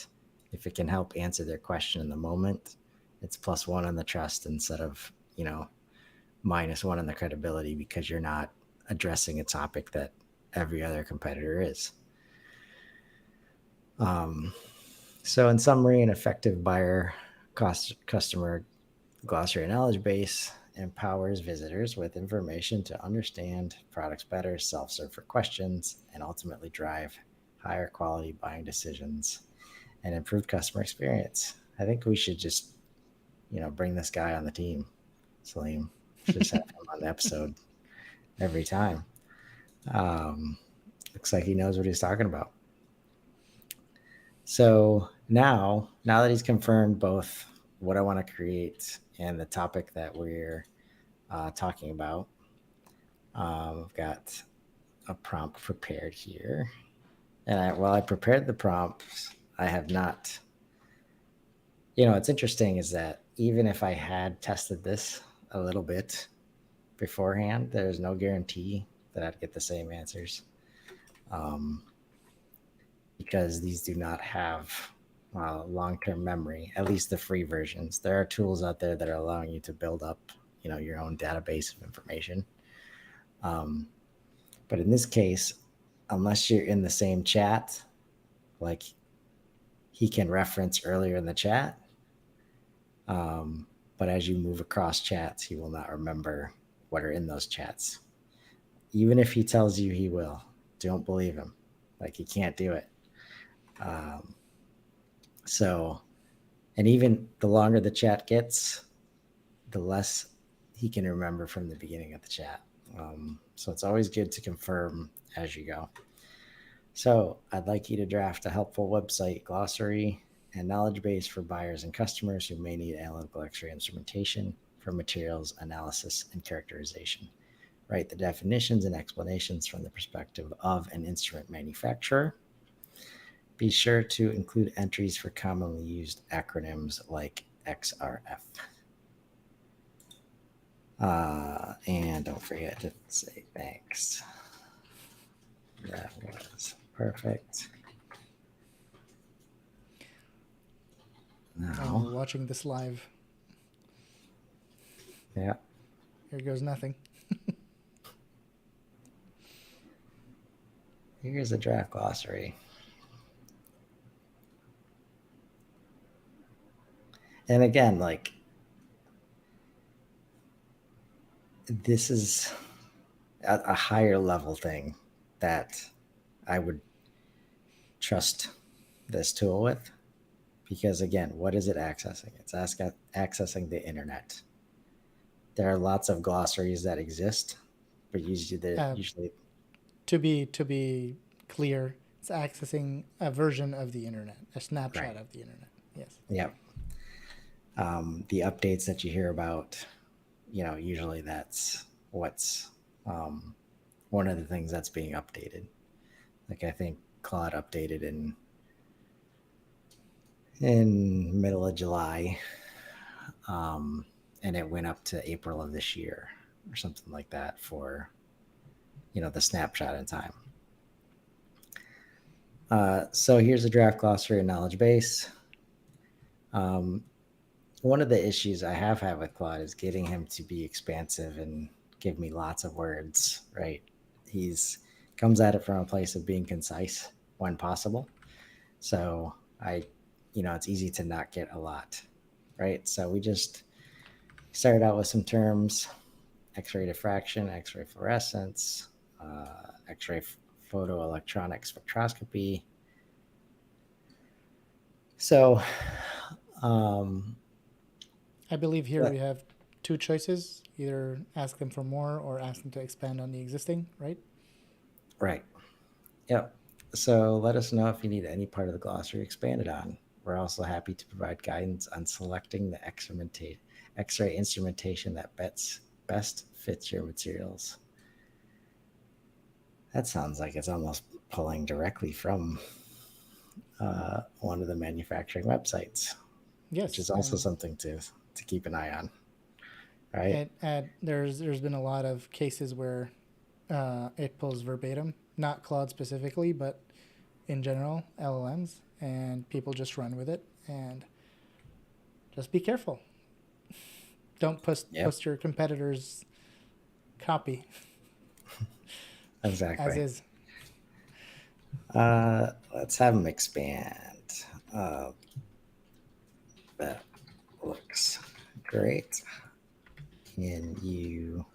if it can help answer their question in the moment, it's +1 on the trust instead of, -1 on the credibility, because you're not addressing a topic that every other competitor is. So in summary, an effective buyer customer glossary knowledge base empowers visitors with information to understand products better, self-serve for questions, and ultimately drive higher quality buying decisions and improved customer experience. I think we should just, bring this guy on the team, Salim. Just have him on the episode every time. Looks like he knows what he's talking about. So now that he's confirmed both what I want to create and the topic that we're talking about, I've got a prompt prepared here. And while I prepared the prompts, I have not. What's interesting is that even if I had tested this a little bit beforehand, there's no guarantee that I'd get the same answers. Because these do not have long-term memory, at least the free versions. There are tools out there that are allowing you to build up, your own database of information. But in this case, unless you're in the same chat, like he can reference earlier in the chat, but as you move across chats, he will not remember what are in those chats. Even if he tells you he will, don't believe him. Like, he can't do it. And even the longer the chat gets, the less he can remember from the beginning of the chat. So it's always good to confirm as you go. So I'd like you to draft a helpful website glossary and knowledge base for buyers and customers who may need analytical X-ray instrumentation for materials analysis and characterization. Write the definitions and explanations from the perspective of an instrument manufacturer. Be sure to include entries for commonly used acronyms like XRF. And don't forget to say thanks. That was perfect. Now we're watching this live. Yeah. Here goes nothing. Here's a draft glossary. And again, like, this is a higher level thing that I would trust this tool with, because again, what is it accessing? It's accessing the internet. There are lots of glossaries that exist, but usually to be clear, it's accessing a version of the internet, a snapshot of the internet. Yes. Yep. The updates that you hear about, usually that's what's one of the things that's being updated. Like I think Claude updated in middle of July, and it went up to April of this year or something like that for the snapshot in time. So here's a draft glossary and knowledge base. One of the issues I have had with Claude is getting him to be expansive and give me lots of words, right? He's comes at it from a place of being concise when possible. So it's easy to not get a lot, right? So we just started out with some terms: X-ray diffraction, X-ray fluorescence, X-ray photoelectronic spectroscopy. So, I believe here we have two choices: either ask them for more or ask them to expand on the existing, right? Right. Yep. So let us know if you need any part of the glossary expanded on. We're also happy to provide guidance on selecting the X-ray instrumentation that best fits your materials. That sounds like it's almost pulling directly from one of the manufacturing websites, Yes. which is also something to keep an eye on, right? And there's been a lot of cases where it pulls verbatim, not Claude specifically, but in general, LLMs, and people just run with it. And just be careful. Don't post your competitor's copy. Exactly. As is. Let's have them expand. That looks great. Can you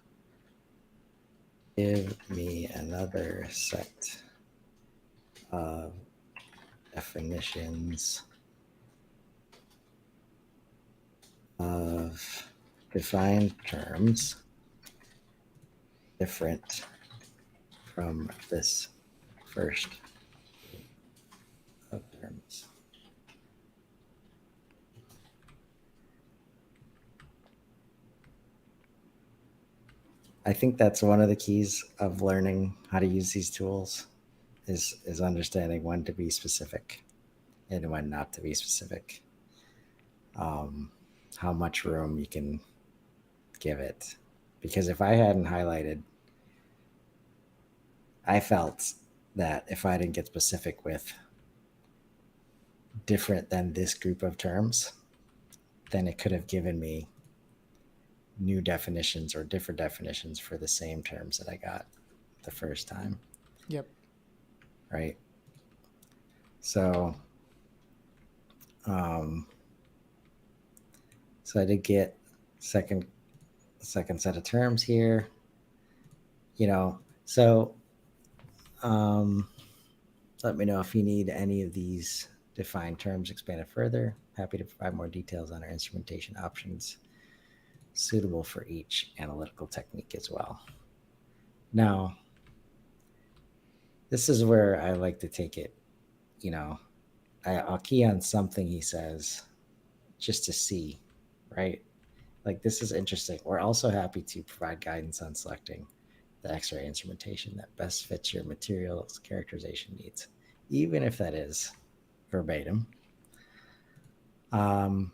give me another set of definitions of defined terms different from this first of terms? I think that's one of the keys of learning how to use these tools is understanding when to be specific and when not to be specific. How much room you can give it. Because if I hadn't highlighted, I felt that if I didn't get specific with different than this group of terms, then it could have given me new definitions or different definitions for the same terms that I got the first time. Yep. Right. So I did get second set of terms here. So let me know if you need any of these defined terms expanded further. Happy to provide more details on our instrumentation options suitable for each analytical technique as well. Now, this is where I like to take it, I'll key on something he says just to see, right? Like, this is interesting. We're also happy to provide guidance on selecting the X-ray instrumentation that best fits your materials characterization needs, even if that is verbatim. I'm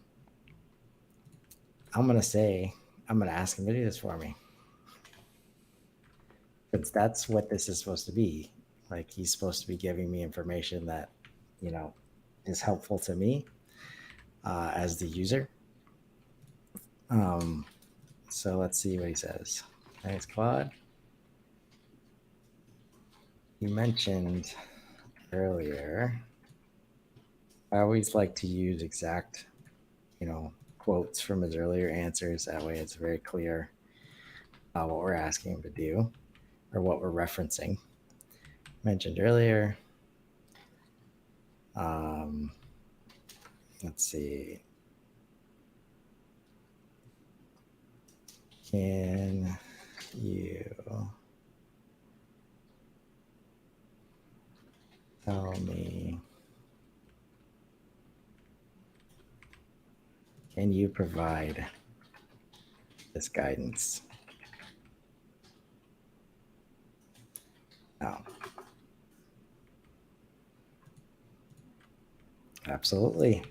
going to ask him to do this for me. Because that's what this is supposed to be. Like, he's supposed to be giving me information that, is helpful to me as the user. So let's see what he says. Thanks, Claude. You mentioned earlier, I always like to use exact, quotes from his earlier answers. That way it's very clear what we're asking him to do or what we're referencing. Mentioned earlier. Let's see. Can you tell me? Can you provide this guidance? Oh, absolutely.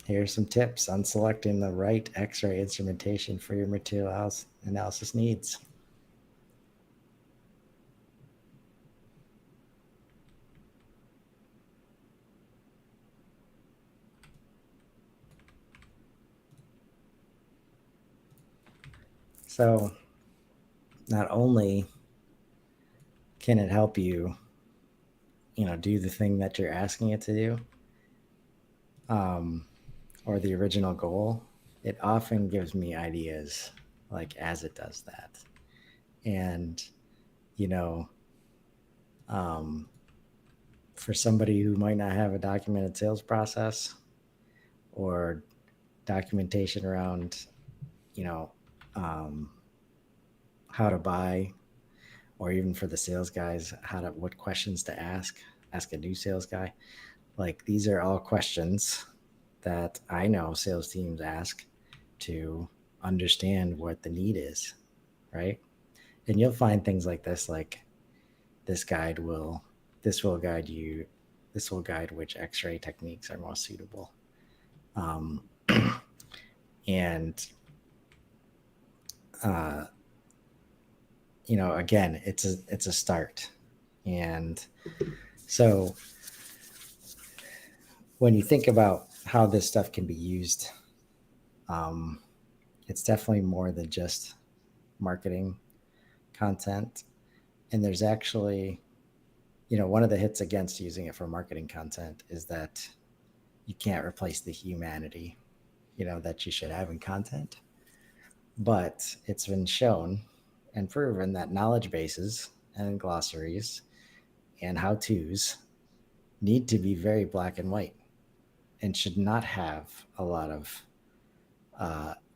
Here are some tips on selecting the right X-ray instrumentation for your material analysis needs. So not only can it help you, do the thing that you're asking it to do, or the original goal, it often gives me ideas like as it does that. And, you know, um, for somebody who might not have a documented sales process or documentation around, you know, um, how to buy, or even for the sales guys, what questions to ask a new sales guy. Like these are all questions that I know sales teams ask to understand what the need is, right? And you'll find things like this, like this will guide you, this will guide which X-ray techniques are most suitable. Um, and again, it's a start. And so when you think about how this stuff can be used, it's definitely more than just marketing content. And there's actually, one of the hits against using it for marketing content is that you can't replace the humanity, that you should have in content. But it's been shown and proven that knowledge bases and glossaries and how to's need to be very black and white and should not have a lot of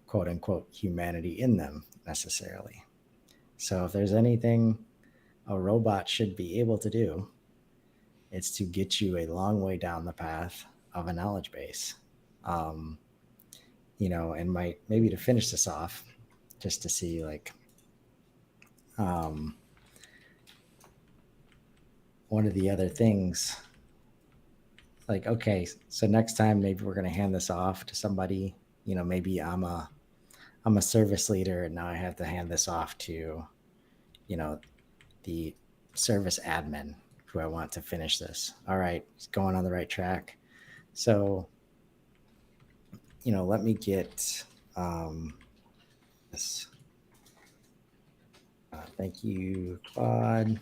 quote unquote humanity in them necessarily. So if there's anything a robot should be able to do, it's to get you a long way down the path of a knowledge base. And maybe to finish this off, just to see like one of the other things, like, okay, so next time maybe we're going to hand this off to somebody, maybe I'm a service leader and now I have to hand this off to, the service admin who I want to finish this. All right, it's going on the right track. So, let me get this. Thank you, Claude.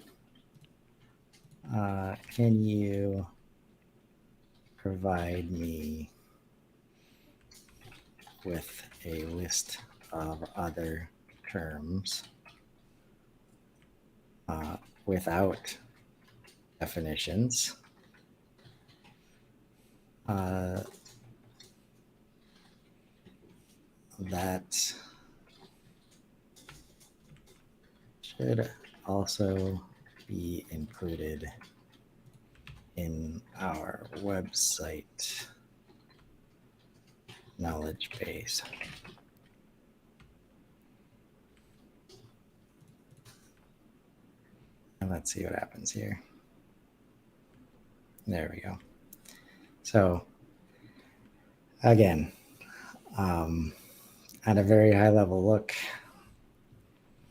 Can you provide me with a list of other terms without definitions that should also be included in our website knowledge base. And let's see what happens here. There we go. So again, at a very high level look,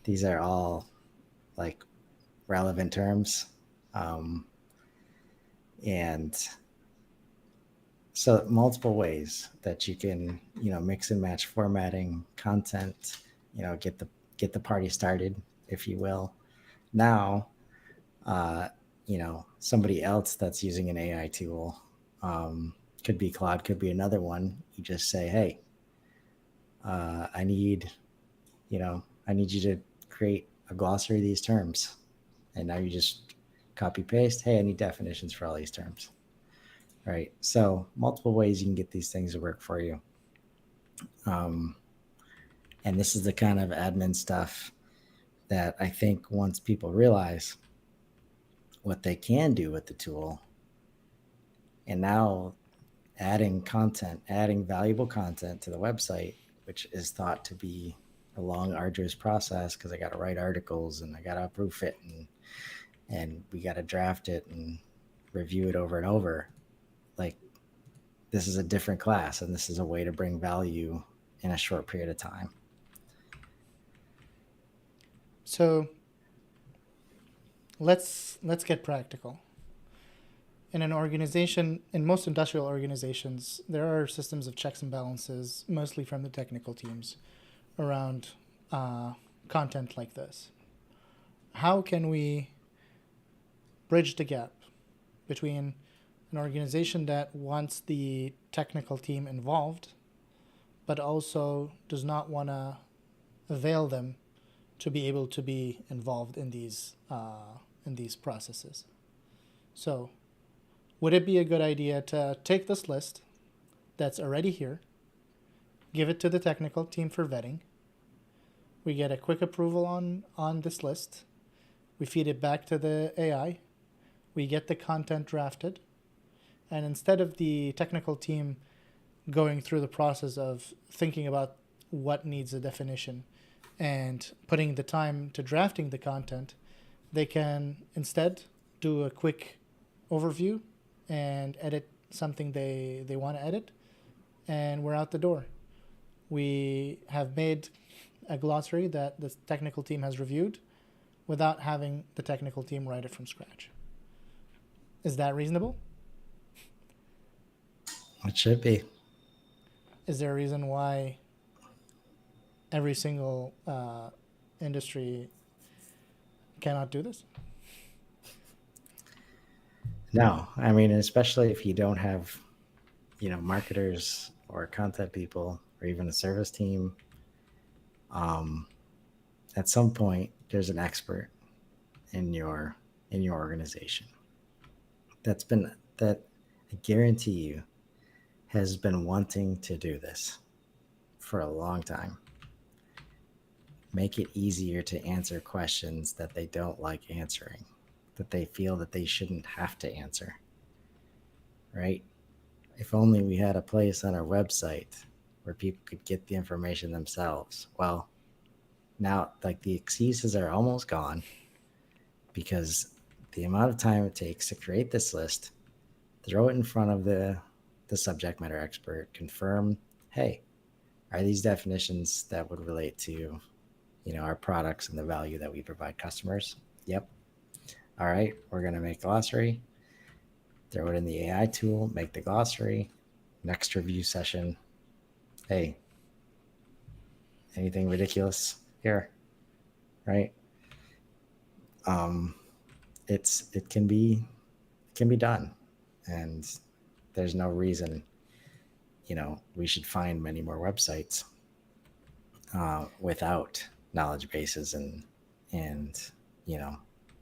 these are all like relevant terms. And so multiple ways that you can, mix and match formatting content, get the party started, if you will. Now, somebody else that's using an AI tool, could be Claude, could be another one. You just say, hey, I need you to create a glossary of these terms. And now you just copy paste, hey, I need definitions for all these terms. Right. So multiple ways you can get these things to work for you. And this is the kind of admin stuff that I think once people realize what they can do with the tool, and now adding valuable content to the website, which is thought to be a long, arduous process because I got to write articles and I got to proof it and and we got to draft it and review it over and over. Like, this is a different class, and this is a way to bring value in a short period of time. So let's get practical. In an organization, in most industrial organizations, there are systems of checks and balances, mostly from the technical teams, around content like this. How can we bridge the gap between an organization that wants the technical team involved, but also does not want to avail them to be able to be involved in these processes? So, would it be a good idea to take this list that's already here, give it to the technical team for vetting? We get a quick approval on this list. We feed it back to the AI. We get the content drafted. And instead of the technical team going through the process of thinking about what needs a definition and putting the time to drafting the content, they can instead do a quick overview and edit something they want to edit, and we're out the door. We have made a glossary that the technical team has reviewed without having the technical team write it from scratch. Is that reasonable? It should be. Is there a reason why every single industry cannot do this? No, I mean, especially if you don't have, marketers or content people or even a service team. At some point, there's an expert in your organization that I guarantee you has been wanting to do this for a long time. Make it easier to answer questions that they don't like answering, that they feel that they shouldn't have to answer, right? If only we had a place on our website where people could get the information themselves. Well, now, like, the excuses are almost gone, because the amount of time it takes to create this list, throw it in front of the subject matter expert, confirm, hey, are these definitions that would relate to, our products and the value that we provide customers? Yep. All right, we're going to make glossary, throw it in the AI tool, make the glossary, next review session. Hey, anything ridiculous here, right? It can be done, and there's no reason, we should find many more websites without knowledge bases and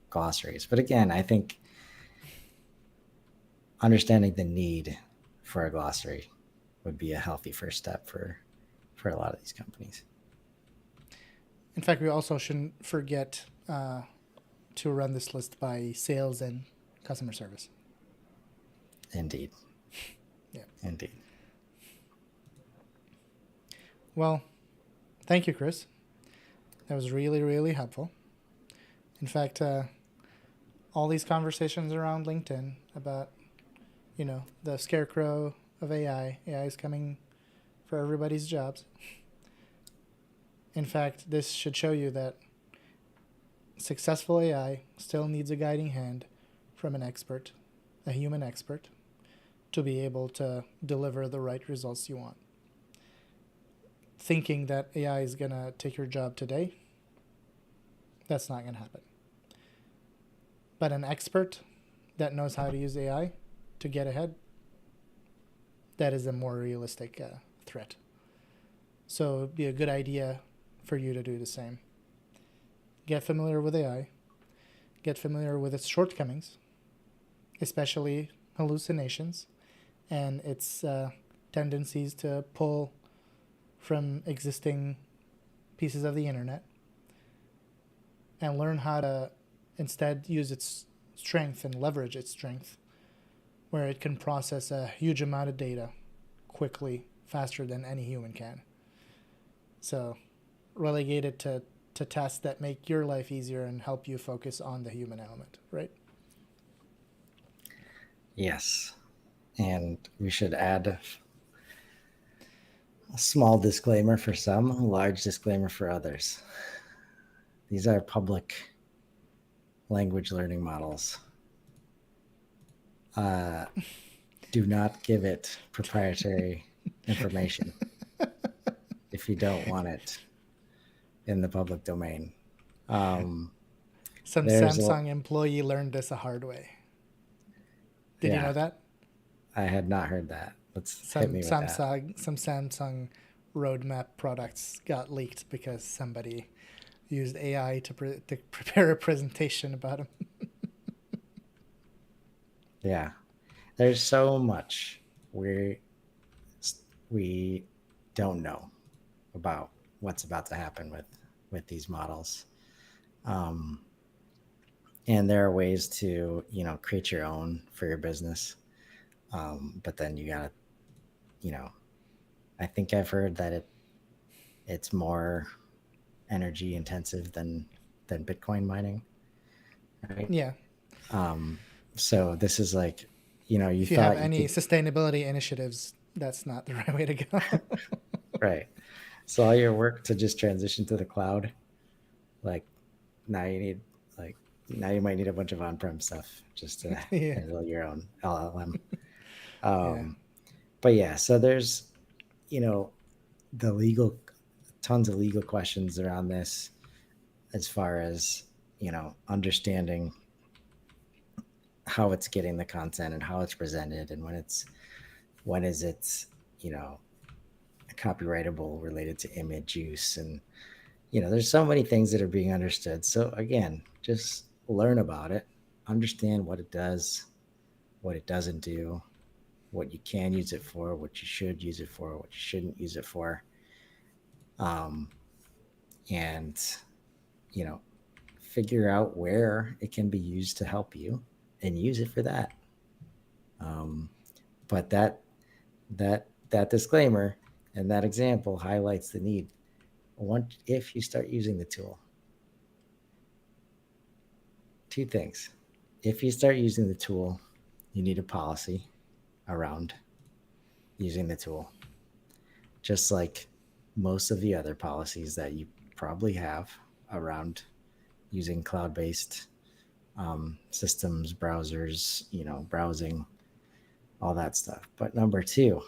glossaries. But again, I think understanding the need for a glossary would be a healthy first step for a lot of these companies. In fact, we also shouldn't forget to run this list by sales and customer service. Indeed. Yeah. Indeed. Well, thank you, Chris. That was really, really helpful. In fact, all these conversations around LinkedIn about, the scarecrow of AI. AI is coming for everybody's jobs. In fact, this should show you that successful AI still needs a guiding hand from an expert, a human expert, to be able to deliver the right results you want. Thinking that AI is going to take your job today, that's not going to happen. But an expert that knows how to use AI to get ahead, that is a more realistic threat. So it'd be a good idea for you to do the same. Get familiar with AI. Get familiar with its shortcomings, especially hallucinations and its tendencies to pull from existing pieces of the internet, and learn how to instead use its strength and leverage its strength, where it can process a huge amount of data quickly, faster than any human can. So relegate it to to tasks that make your life easier and help you focus on the human element, right? Yes. And we should add a small disclaimer for some, a large disclaimer for others. These are public language learning models. Do not give it proprietary information if you don't want it in the public domain. Some there's Samsung employee learned this a hard way. Did you know that? I had not heard that. Hit me with that. Some Samsung roadmap products got leaked because somebody used AI to prepare a presentation about them. Yeah. There's so much we don't know about what's about to happen with these models. And there are ways to, create your own for your business. But then you gotta, I think I've heard that it's more energy intensive than Bitcoin mining. Right? Yeah. So this is like, if you have any sustainability initiatives, that's not the right way to go. Right. So all your work to just transition to the cloud, like now you might need a bunch of on-prem stuff just to handle your own LLM. But yeah, so there's, tons of legal questions around this as far as, understanding how it's getting the content and how it's presented and when is it, copyrightable related to image use. And, there's so many things that are being understood. So again, just learn about it, understand what it does, what it doesn't do, what you can use it for, what you should use it for, what you shouldn't use it for. And, figure out where it can be used to help you and use it for that. But that disclaimer and that example highlights the need. If you start using the tool, two things. If you start using the tool, you need a policy around using the tool, just like most of the other policies that you probably have around using cloud-based systems, browsers, browsing, all that stuff. But number two,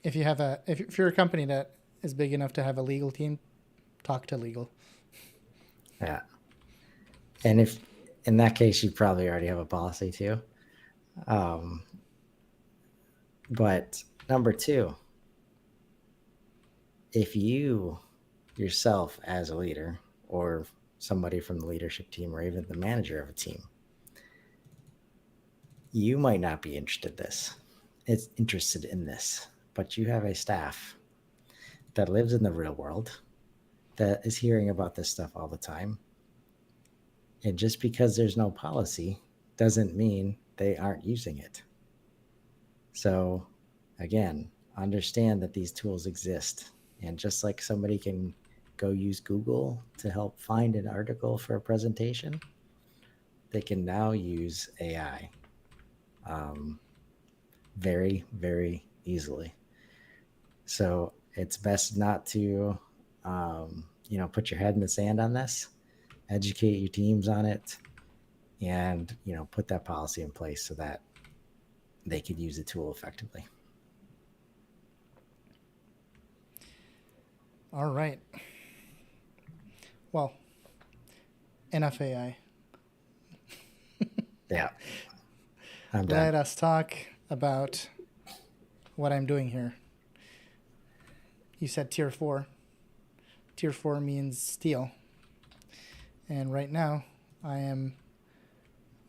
if you're a company that is big enough to have a legal team, talk to legal. Yeah. And if in that case, you probably already have a policy too. But number two, if you yourself as a leader or somebody from the leadership team or even the manager of a team, you might not be interested in this, but you have a staff that lives in the real world that is hearing about this stuff all the time. And just because there's no policy doesn't mean they aren't using it. So again, understand that these tools exist. And just like somebody can go use Google to help find an article for a presentation, they can now use AI very, very easily. So it's best not to, put your head in the sand on this, educate your teams on it, and, put that policy in place so that they could use the tool effectively. All right. Well, enough AI. Yeah. I'm done. Let us talk about what I'm doing here. You said tier 4. Tier 4 means steel. And right now, I am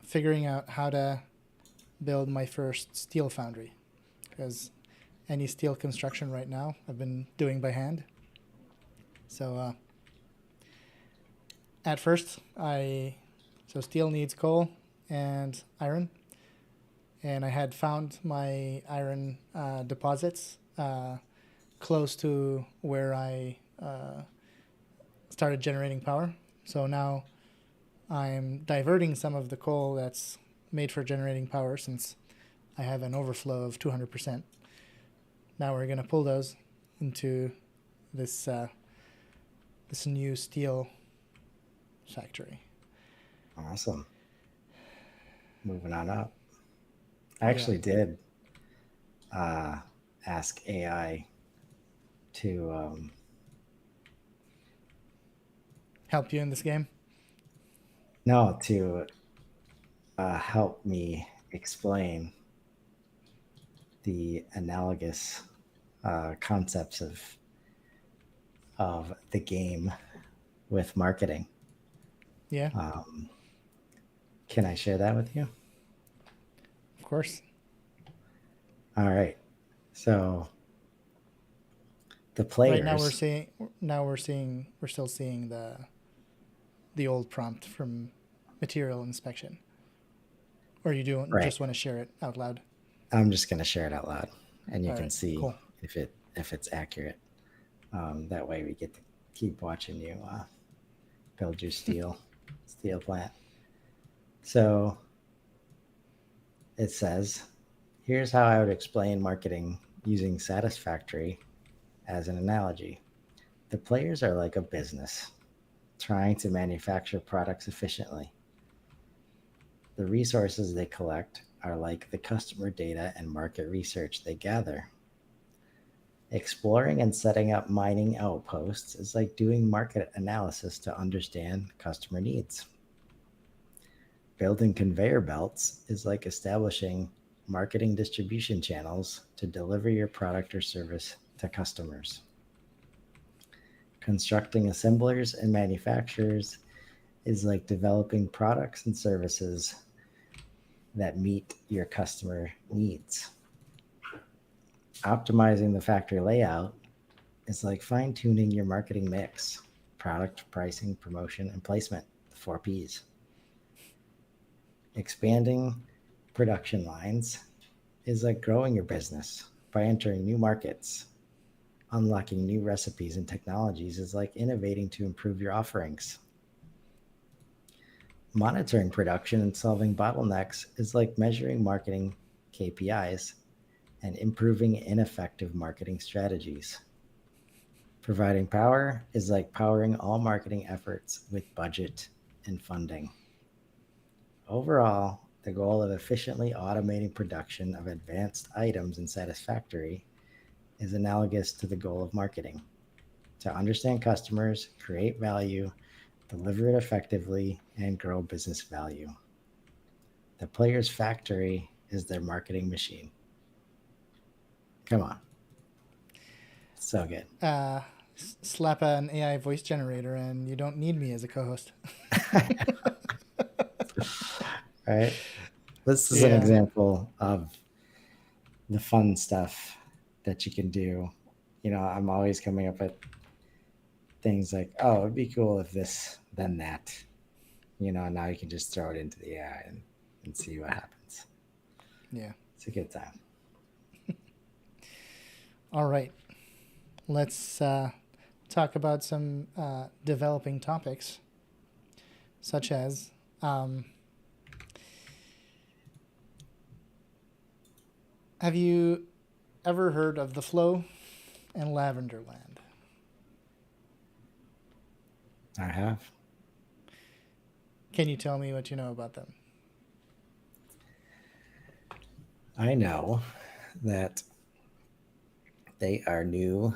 figuring out how to build my first steel foundry. Because any steel construction right now, I've been doing by hand. So at first, so steel needs coal and iron. And I had found my iron deposits close to where I started generating power. So now I'm diverting some of the coal that's made for generating power, since I have an overflow of 200%. Now we're going to pull those into this this new steel factory. Awesome. Moving on up. I actually did ask AI to help you in this game. No, to help me explain the analogous concepts of the game with marketing. Yeah. Can I share that with you? Of course. All right. So the players. Right now we're still seeing the old prompt from material inspection. Or you do just want to share it out loud? I'm just going to share it out loud, and you All can right, see cool. if it's accurate. That way we get to keep watching you build your steel plant. So it says, here's how I would explain marketing using Satisfactory as an analogy. The players are like a business trying to manufacture products efficiently. The resources they collect are like the customer data and market research they gather. Exploring and setting up mining outposts is like doing market analysis to understand customer needs. Building conveyor belts is like establishing marketing distribution channels to deliver your product or service to customers. Constructing assemblers and manufacturers is like developing products and services that meet your customer needs. Optimizing the factory layout is like fine-tuning your marketing mix: product, pricing, promotion, and placement, the 4 Ps. Expanding production lines is like growing your business by entering new markets. Unlocking new recipes and technologies is like innovating to improve your offerings. Monitoring production and solving bottlenecks is like measuring marketing KPIs and improving ineffective marketing strategies. Providing power is like powering all marketing efforts with budget and funding. Overall, the goal of efficiently automating production of advanced items in Satisfactory is analogous to the goal of marketing: to understand customers, create value, deliver it effectively, and grow business value. The player's factory is their marketing machine. Come on. So good. Slap an AI voice generator and you don't need me as a co-host. Right? This is an example of the fun stuff that you can do. You know, I'm always coming up with things like, oh, it'd be cool if this, then that. You know, now you can just throw it into the AI and see what happens. Yeah. It's a good time. All right. Let's talk about some developing topics, such as have you ever heard of The Flow and Lavenderland? I have. Can you tell me what you know about them? I know that they are new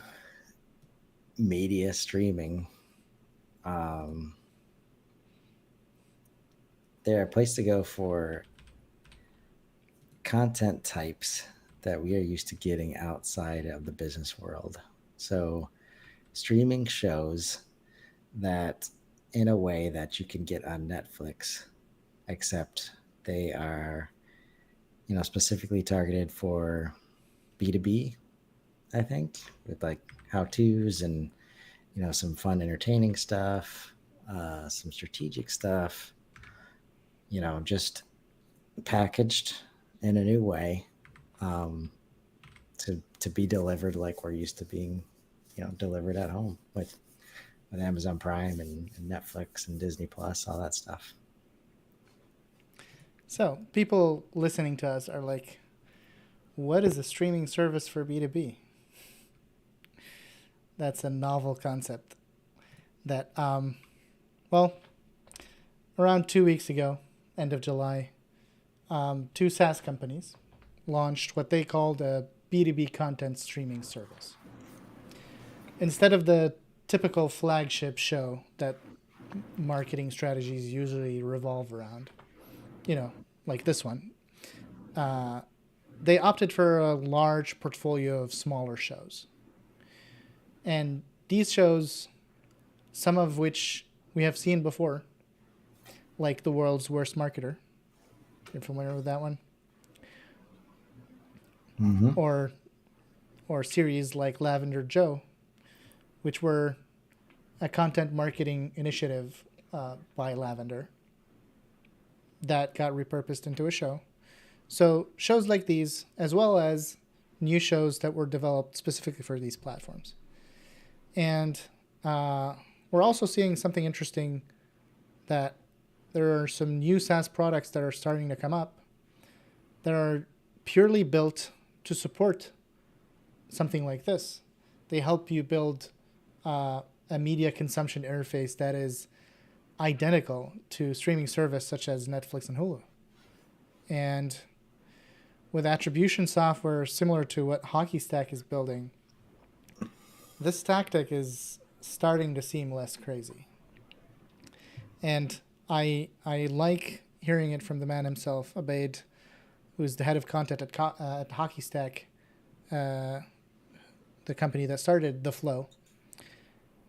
media streaming. They're a place to go for content types that we are used to getting outside of the business world. So streaming shows that in a way that you can get on Netflix, except they are, you know, specifically targeted for B2B, I think, with like how-tos and, you know, some fun entertaining stuff, some strategic stuff, you know, just packaged in a new way, to be delivered like we're used to being, you know, delivered at home with with Amazon Prime and Netflix and Disney Plus, all that stuff. So people listening to us are like, what is a streaming service for B2B? That's a novel concept that, well, around 2 weeks ago, end of July, two SaaS companies launched what they called a B2B content streaming service. Instead of the typical flagship show that marketing strategies usually revolve around, like this one, they opted for a large portfolio of smaller shows. And these shows, some of which we have seen before, like The World's Worst Marketer. You're familiar with that one? Mm-hmm. Or series like Lavender Joe, which were a content marketing initiative by Lavender that got repurposed into a show. So shows like these, as well as new shows that were developed specifically for these platforms. And we're also seeing something interesting, that there are some new SaaS products that are starting to come up that are purely built to support something like this. They help you build a media consumption interface that is identical to streaming service such as Netflix and Hulu. And with attribution software similar to what HockeyStack is building, this tactic is starting to seem less crazy. And I like hearing it from the man himself, Abaid, who's the head of content at HockeyStack, the company that started The Flow.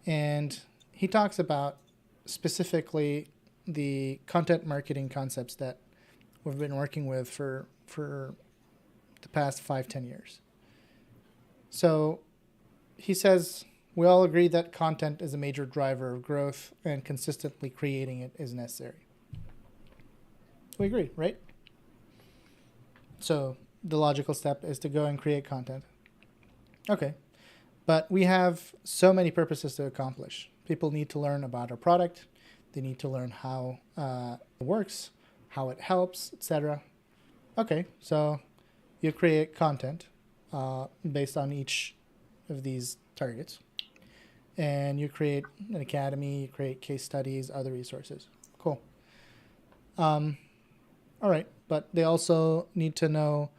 And he talks about specifically the content marketing concepts that we've been working with for the past 5-10 years. So he says, we all agree that content is a major driver of growth and consistently creating it is necessary. We agree, right? So the logical step is to go and create content. Okay. But we have so many purposes to accomplish. People need to learn about our product. They need to learn how it works, how it helps, etc. Okay, so you create content based on each of these targets. And you create an academy, you create case studies, other resources. Cool. All right, but they also need to know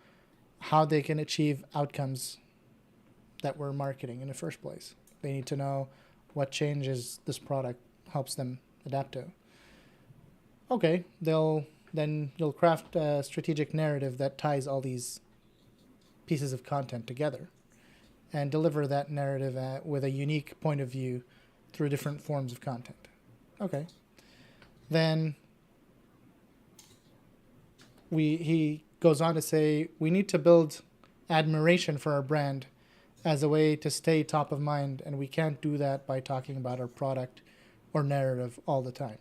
how they can achieve outcomes that we're marketing in the first place. They need to know what changes this product helps them adapt to. Okay, you'll craft a strategic narrative that ties all these pieces of content together and deliver that narrative with a unique point of view through different forms of content. Okay. Then he goes on to say, we need to build admiration for our brand as a way to stay top of mind, and we can't do that by talking about our product or narrative all the time.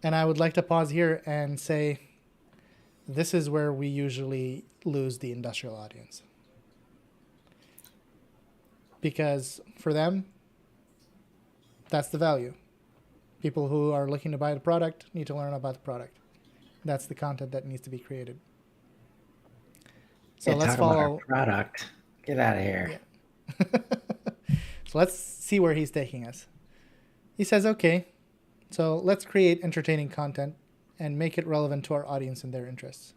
And I would like to pause here and say, this is where we usually lose the industrial audience. Because for them, that's the value. People who are looking to buy the product need to learn about the product. That's the content that needs to be created. So let's follow our product. Get out of here. Yeah. So let's see where he's taking us. He says, okay, so let's create entertaining content and make it relevant to our audience and their interests.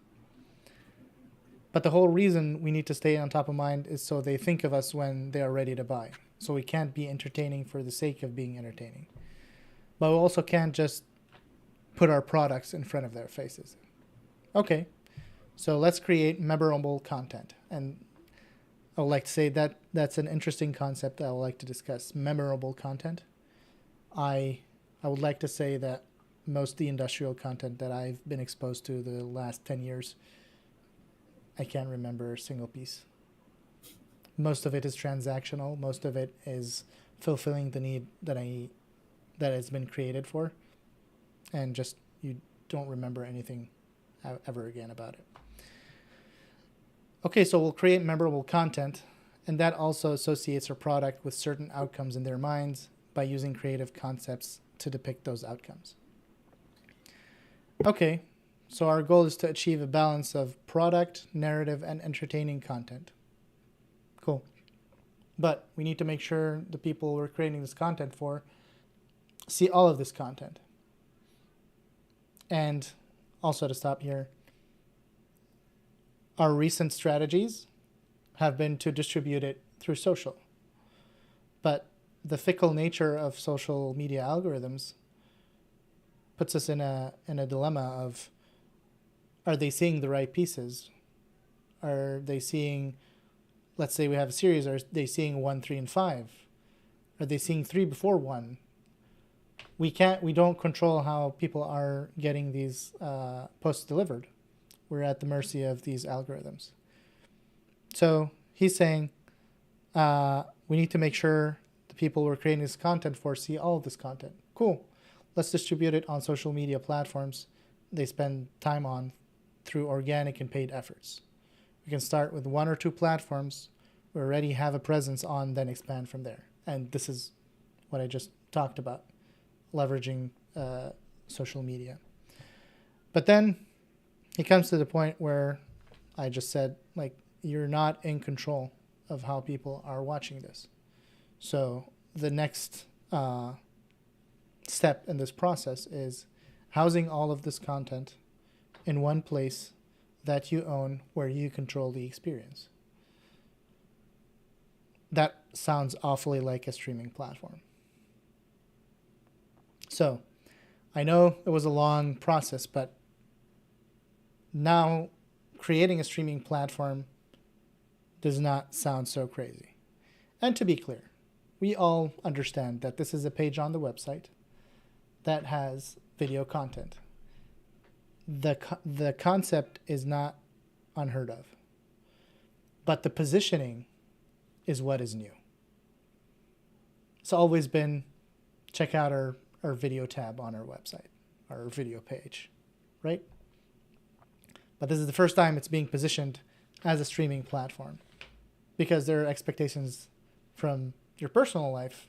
But the whole reason we need to stay on top of mind is so they think of us when they are ready to buy. So we can't be entertaining for the sake of being entertaining. But we also can't just put our products in front of their faces. Okay, so let's create memorable content. And I would like to say that that's an interesting concept that I would like to discuss, memorable content. I would like to say that most of the industrial content that I've been exposed to the last 10 years, I can't remember a single piece. Most of it is transactional. Most of it is fulfilling the need that has been created for. And just you don't remember anything ever again about it. Okay, so we'll create memorable content, And that also associates our product with certain outcomes in their minds by using creative concepts to depict those outcomes. Okay, so our goal is to achieve a balance of product, narrative, and entertaining content. Cool. But we need to make sure the people we're creating this content for see all of this content. And also, to stop here, our recent strategies have been to distribute it through social. But the fickle nature of social media algorithms puts us in a dilemma of, are they seeing the right pieces? Are they seeing, let's say we have a series, are they seeing 1, 3, and 5? Are they seeing 3 before 1? We don't control how people are getting these posts delivered. We're at the mercy of these algorithms. So he's saying we need to make sure the people we're creating this content for see all of this content. Cool. Let's distribute it on social media platforms they spend time on through organic and paid efforts. We can start with 1 or 2 platforms we already have a presence on, then expand from there. And this is what I just talked about, leveraging social media. But then it comes to the point where I just said, like, you're not in control of how people are watching this. So the next step in this process is housing all of this content in one place that you own, where you control the experience. That sounds awfully like a streaming platform. So I know it was a long process, but now creating a streaming platform does not sound so crazy. And to be clear, we all understand that this is a page on the website that has video content. The concept is not unheard of, but the positioning is what is new. It's always been, check out our video tab on our website, our video page, right? But this is the first time it's being positioned as a streaming platform, because there are expectations from your personal life,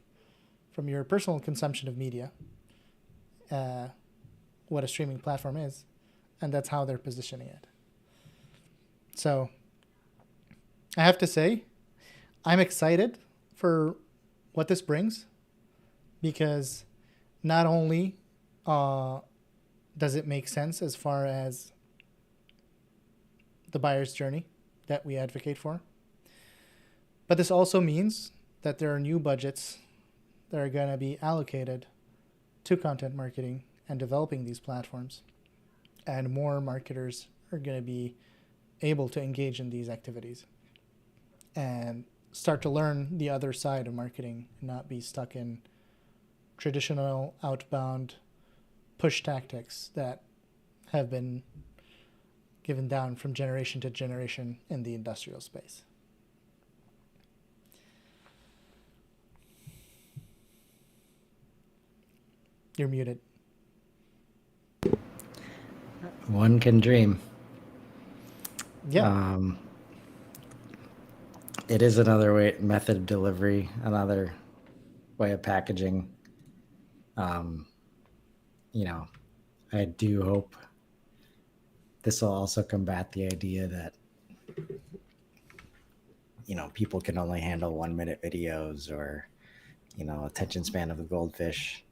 from your personal consumption of media, what a streaming platform is, and that's how they're positioning it. So I have to say, I'm excited for what this brings, because not only does it make sense as far as the buyer's journey that we advocate for, but this also means that there are new budgets that are going to be allocated to content marketing and developing these platforms, and more marketers are going to be able to engage in these activities and start to learn the other side of marketing and not be stuck in traditional outbound push tactics that have been given down from generation to generation in the industrial space. You're muted. One can dream. Yeah. It is another method of delivery, another way of packaging. I do hope this will also combat the idea that, people can only handle 1-minute videos, or, attention span of a goldfish.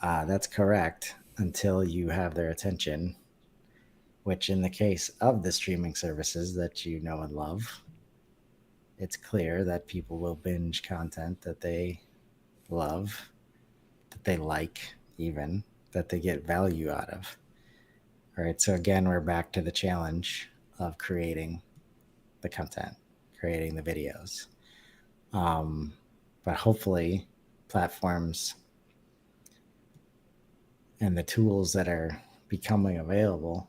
That's correct until you have their attention, which in the case of the streaming services that you know and love, it's clear that people will binge content that they love, that they like, even, that they get value out of. All right. So again, we're back to the challenge of creating the content, creating the videos. But hopefully platforms and the tools that are becoming available,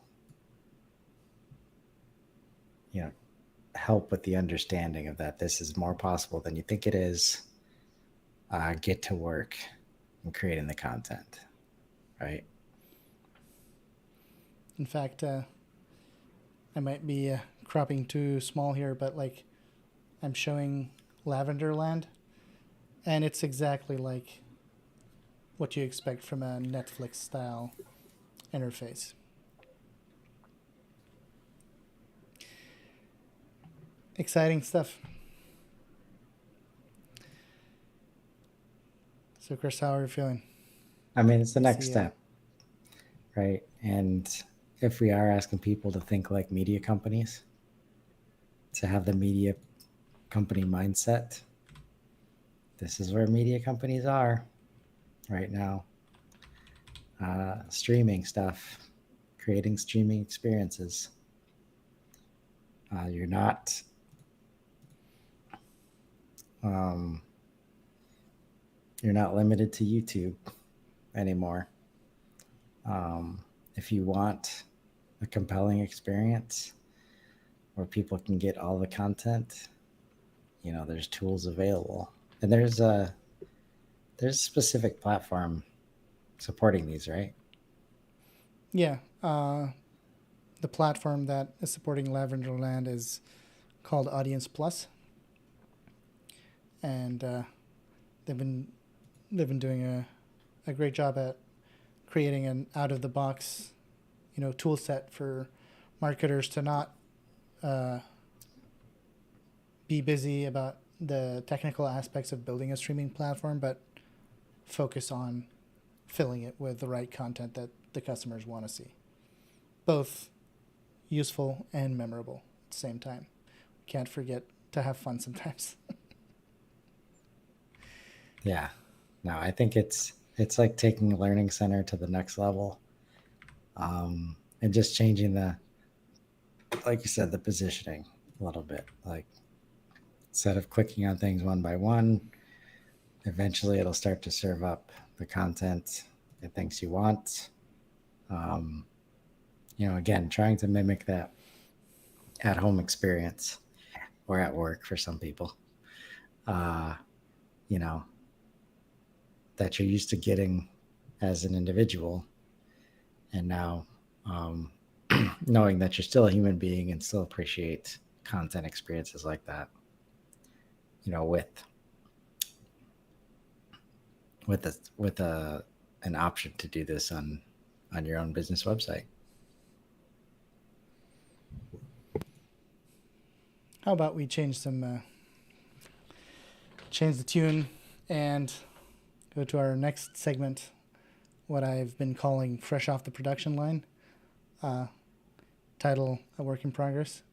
help with the understanding of that this is more possible than you think it is. Get to work in creating the content, right? In fact, I might be cropping too small here, but like I'm showing Lavenderland, and it's exactly like what you expect from a Netflix style interface. Exciting stuff. So, Chris, how are you feeling? I mean, it's the next See, step, right? And if we are asking people to think like media companies, to have the media company mindset, this is where media companies are right now. Streaming stuff, creating streaming experiences. You're not um, you're not limited to YouTube anymore. If you want a compelling experience where people can get all the content, there's tools available, and there's a specific platform supporting these, right? yeah, the platform that is supporting Lavenderland is called Audience Plus, and they've been doing a great job at creating an out of the box, tool set for marketers to not be busy about the technical aspects of building a streaming platform, but focus on filling it with the right content that the customers want to see, both useful and memorable at the same time. Can't forget to have fun sometimes. Yeah. No, I think it's like taking a learning center to the next level, and just changing like you said, the positioning a little bit. Like instead of clicking on things one by one, eventually it'll start to serve up the content it thinks you want. Um, again, trying to mimic that at home experience or at work for some people, uh, you know, that you're used to getting as an individual. And now, um, knowing that you're still a human being and still appreciate content experiences like that, with an option to do this on your own business website. How about we change the tune and go to our next segment, what I've been calling Fresh Off the Production Line. Title, A Work in Progress.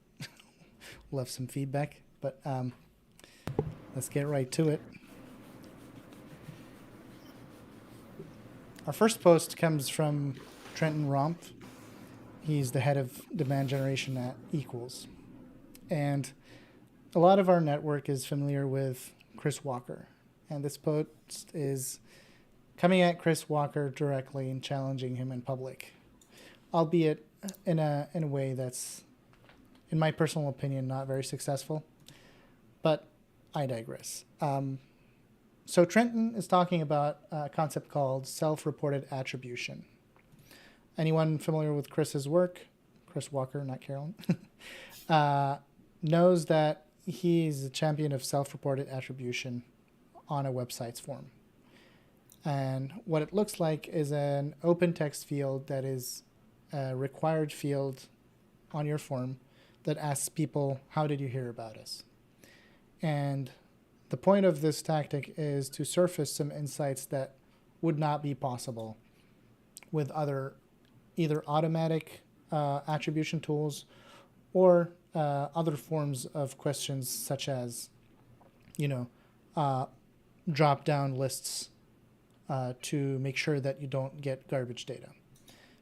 Love some feedback, but let's get right to it. Our first post comes from Trenton Rompf. He's the head of demand generation at Equals. And a lot of our network is familiar with Chris Walker. And this post is coming at Chris Walker directly and challenging him in public, albeit in a way that's, in my personal opinion, not very successful. But I digress. So Trenton is talking about a concept called self-reported attribution. Anyone familiar with Chris's work, Chris Walker, not Carolyn, knows that he's a champion of self-reported attribution on a website's form. And what it looks like is an open text field that is a required field on your form that asks people, how did you hear about us? And the point of this tactic is to surface some insights that would not be possible with other either automatic attribution tools or other forms of questions such as, drop-down lists to make sure that you don't get garbage data.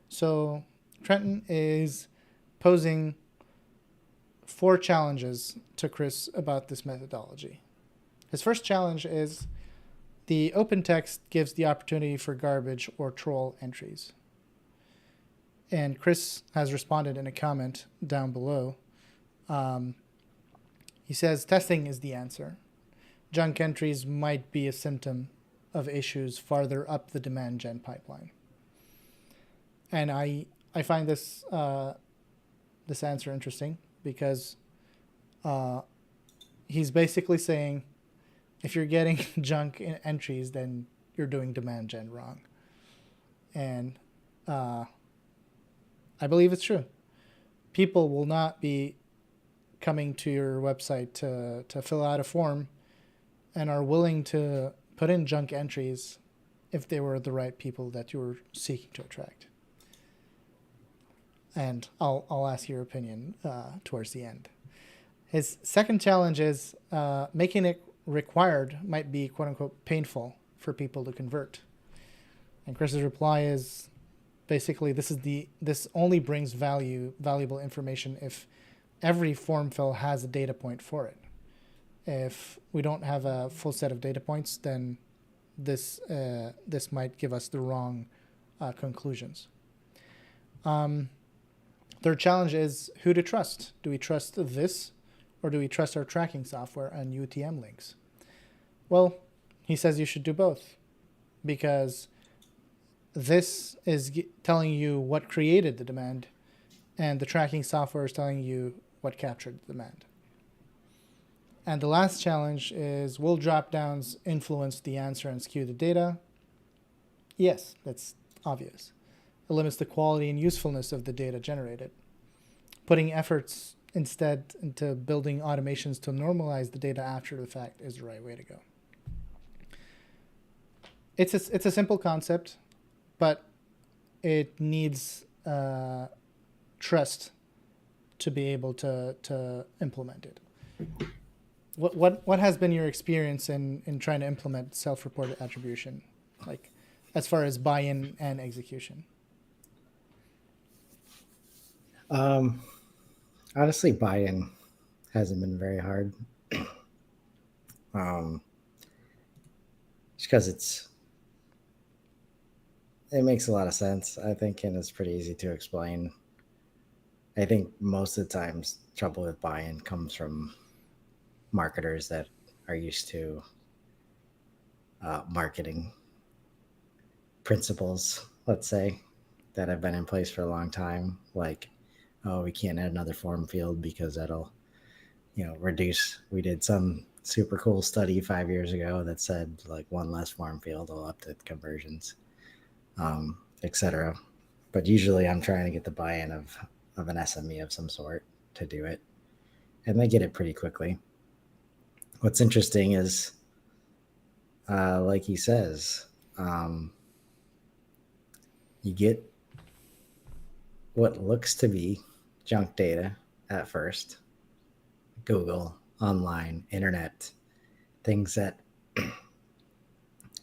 So Trenton is posing 4 challenges to Chris about this methodology. His first challenge is the open text gives the opportunity for garbage or troll entries. And Chris has responded in a comment down below. He says, testing is the answer. Junk entries might be a symptom of issues farther up the demand gen pipeline. And I find this this answer interesting because he's basically saying if you're getting junk entries, then you're doing demand gen wrong. And I believe it's true. People will not be coming to your website to fill out a form and are willing to put in junk entries if they were the right people that you were seeking to attract. And I'll ask your opinion towards the end. His second challenge is making it required might be quote unquote painful for people to convert. And Chris's reply is basically this only brings valuable information if every form fill has a data point for it. If we don't have a full set of data points, then this might give us the wrong conclusions. Third challenge is who to trust. Do we trust this, or do we trust our tracking software and UTM links? Well, he says you should do both, because this is telling you what created the demand, and the tracking software is telling you what captured the demand. And the last challenge is, will drop-downs influence the answer and skew the data? Yes, that's obvious. It limits the quality and usefulness of the data generated. Putting efforts instead into building automations to normalize the data after the fact is the right way to go. It's a simple concept, but it needs trust to be able to implement it. What has been your experience in trying to implement self-reported attribution, like as far as buy-in and execution? Honestly, buy-in hasn't been very hard. Just because it makes a lot of sense, I think, and it's pretty easy to explain. I think most of the times trouble with buy-in comes from marketers that are used to marketing principles, let's say, that have been in place for a long time. Like, oh, we can't add another form field because that'll, reduce. We did some super cool study 5 years ago that said like one less form field will up the conversions, etc. But usually I'm trying to get the buy-in of an SME of some sort to do it, and they get it pretty quickly. What's interesting is, like he says, you get what looks to be junk data at first. Google, online, internet, things that,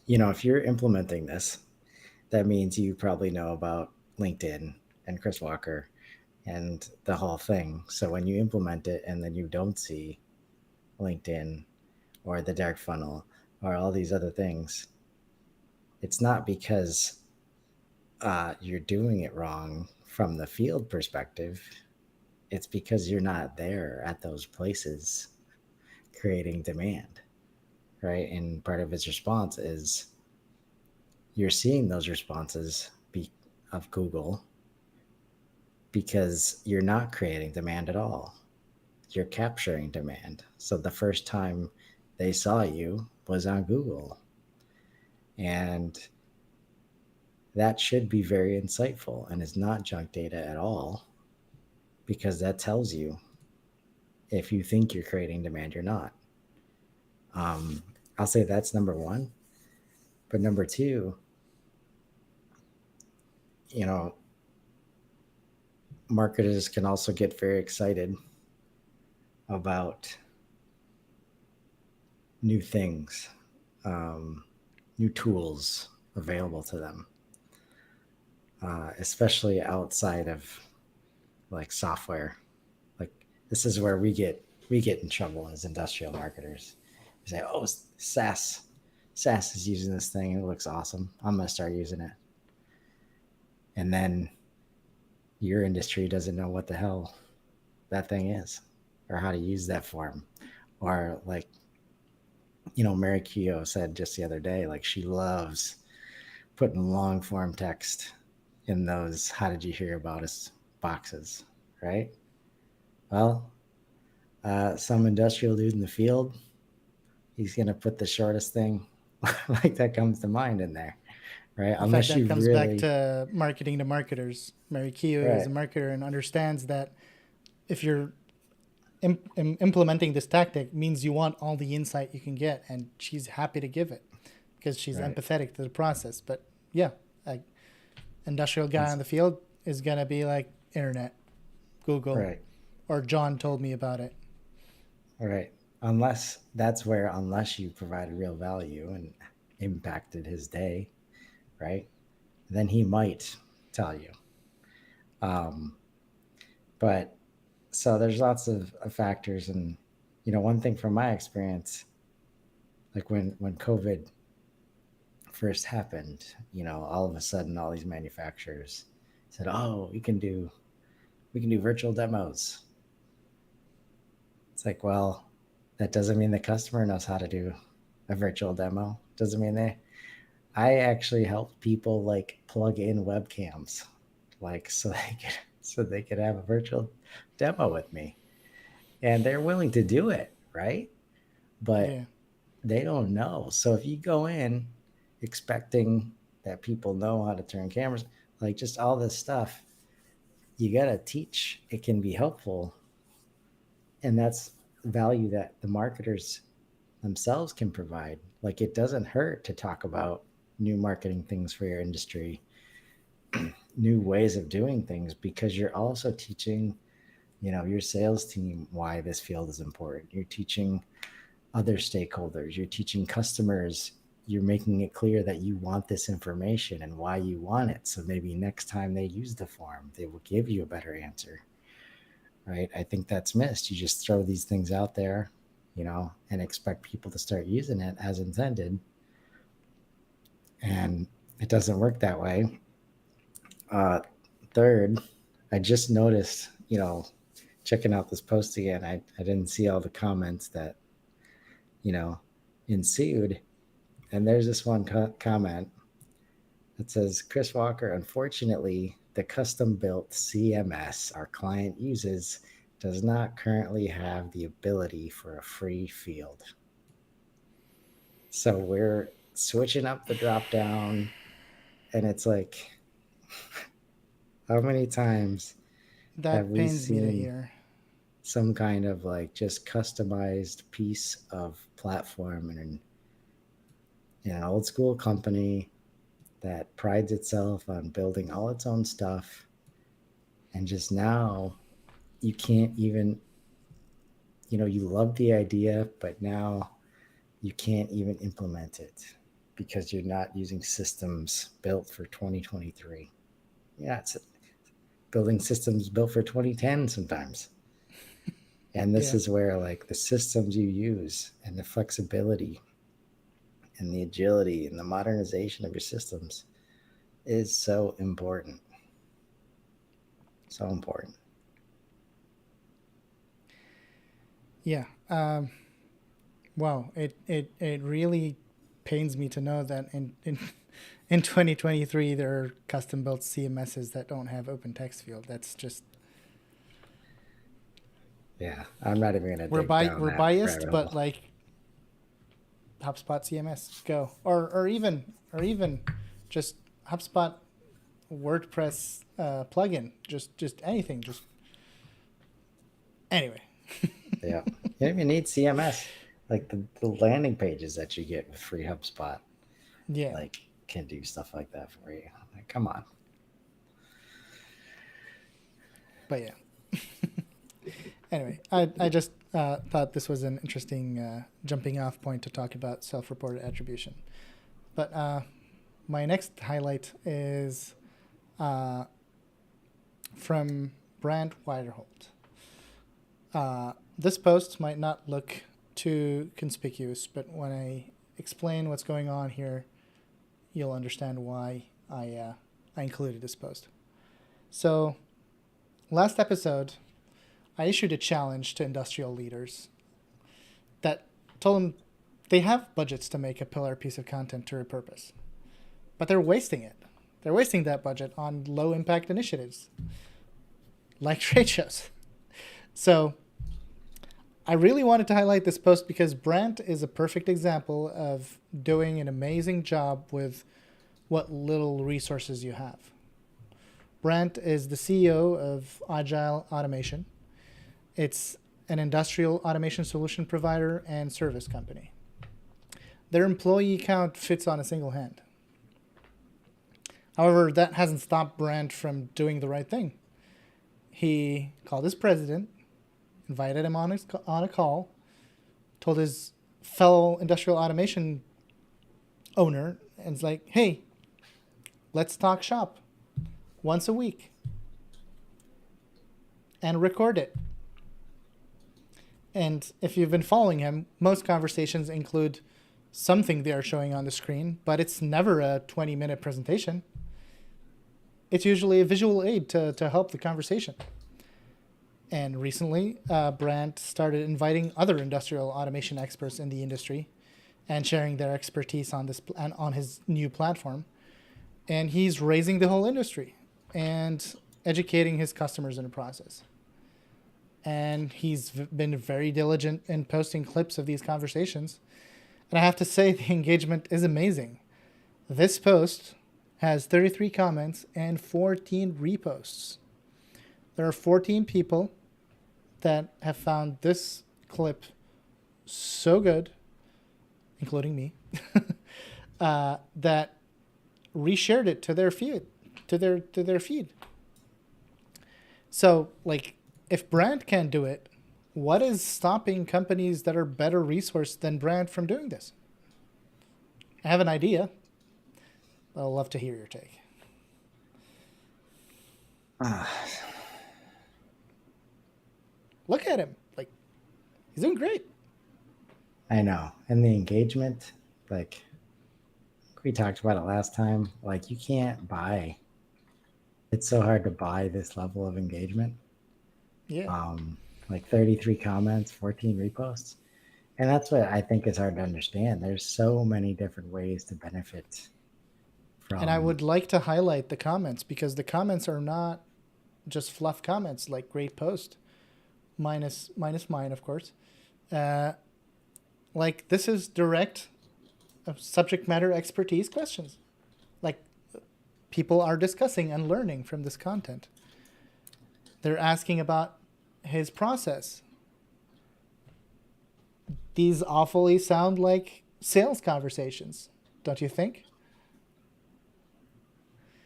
if you're implementing this, that means you probably know about LinkedIn and Chris Walker and the whole thing. So when you implement it and then you don't see LinkedIn or the dark funnel or all these other things, it's not because you're doing it wrong from the field perspective. It's because you're not there at those places creating demand, right? And part of his response is you're seeing those responses of Google because you're not creating demand at all. You're capturing demand. So the first time they saw you was on Google. And that should be very insightful and is not junk data at all, because that tells you if you think you're creating demand, you're not. I'll say that's number one. But number two, marketers can also get very excited about new things, new tools available to them, especially outside of like software. Like, this is where we get in trouble as industrial marketers. We say, oh, SaaS is using this thing and it looks awesome, I'm going to start using it. And then your industry doesn't know what the hell that thing is or how to use that form. Or like, Mary Keogh said just the other day, like, she loves putting long form text in those how did you hear about us boxes, right? Well, some industrial dude in the field, he's going to put the shortest thing like that comes to mind in there, right? In fact, Unless that you comes back really, to marketing to marketers. Mary Keogh is right, a marketer and understands that if you're implementing this tactic means you want all the insight you can get, and she's happy to give it because she's right. empathetic to the process. But yeah, like industrial guy And, on the field is gonna be like internet, Google, right, or John told me about it. right. Unless you provided real value and impacted his day, right? Then he might tell you. Um, but so there's lots of factors, and one thing from my experience, like when COVID first happened, all of a sudden all these manufacturers said, "Oh, we can do virtual demos." It's like, well, that doesn't mean the customer knows how to do a virtual demo. Doesn't mean they. I actually helped people like plug in webcams, like so they could have a virtual demo with me, and they're willing to do it, right? But Yeah, they don't know. So if you go in expecting that people know how to turn cameras, like just all this stuff, you got to teach. It can be helpful. And that's value that the marketers themselves can provide. Like it doesn't hurt to talk about new marketing things for your industry, new ways of doing things, because you're also teaching, your sales team why this field is important. You're teaching other stakeholders, you're teaching customers, you're making it clear that you want this information and why you want it. So maybe next time they use the form, they will give you a better answer, right? I think that's missed. You just throw these things out there, and expect people to start using it as intended. And it doesn't work that way. Third, I just noticed, checking out this post again, I didn't see all the comments that, you know, ensued. And there's this one comment that says, Chris Walker, unfortunately, the custom built CMS our client uses does not currently have the ability for a free field. So we're switching up the drop down, and it's like, how many times have that we pains me to seen hear. some kind of like just customized piece of platform in an old school company that prides itself on building all its own stuff, and just now you can't even, you love the idea, but now you can't even implement it because you're not using systems built for 2023. Yeah, it's building systems built for 2010 sometimes. And this Yeah, is where like the systems you use and the flexibility and the agility and the modernization of your systems is so important. So important. yeah. Wow, it really pains me to know that in 2023 there are custom built CMSs that don't have open text field. That's just Yeah, I'm not even gonna dig down we're that biased, rabbit but hole. like HubSpot CMS go, or even just HubSpot WordPress plugin, just anything, just anyway. Yeah, you don't even need CMS. Like the landing pages that you get with free HubSpot, Yeah, like can do stuff like that for you. Like, come on. but yeah. Anyway, I just thought this was an interesting jumping off point to talk about self-reported attribution. But my next highlight is from Brant Weiderholt. This post might not look too conspicuous, but when I explain what's going on here, you'll understand why I included this post. So, last episode, I issued a challenge to industrial leaders that told them they have budgets to make a pillar piece of content to repurpose, but they're wasting it. They're wasting that budget on low impact initiatives like trade shows. So I really wanted to highlight this post because Brant is a perfect example of doing an amazing job with what little resources you have. Brant is the CEO of Agile Automation. It's an industrial automation solution provider and service company. Their employee count fits on a single hand. However, that hasn't stopped Brant from doing the right thing. He called his president, invited him on a call, told his fellow industrial automation owner, and it's like, hey, let's talk shop once a week and record it. And if you've been following him, most conversations include something they are showing on the screen, but it's never a 20-minute presentation. It's usually a visual aid to help the conversation. And recently, Brant started inviting other industrial automation experts in the industry and sharing their expertise on this on his new platform. And he's raising the whole industry and educating his customers in the process. And he's been very diligent in posting clips of these conversations. And I have to say, the engagement is amazing. This post has 33 comments and 14 reposts. There are 14 people that have found this clip so good, including me, that reshared it to their feed, to their feed. So, like, if Brant can do it, what is stopping companies that are better resourced than Brant from doing this? I have an idea. I'd love to hear your take. Look at him. Like, he's doing great. I know. And the engagement, like we talked about it last time, like you can't buy. It's so hard to buy this level of engagement. Yeah. Like 33 comments, 14 reposts. And that's what I think is hard to understand. There's so many different ways to benefit from. And I would like to highlight the comments because the comments are not just fluff comments like great post, minus mine, of course. Like, this is direct subject matter expertise questions. Like, people are discussing and learning from this content. They're asking about his process. These awfully sound like sales conversations, don't you think?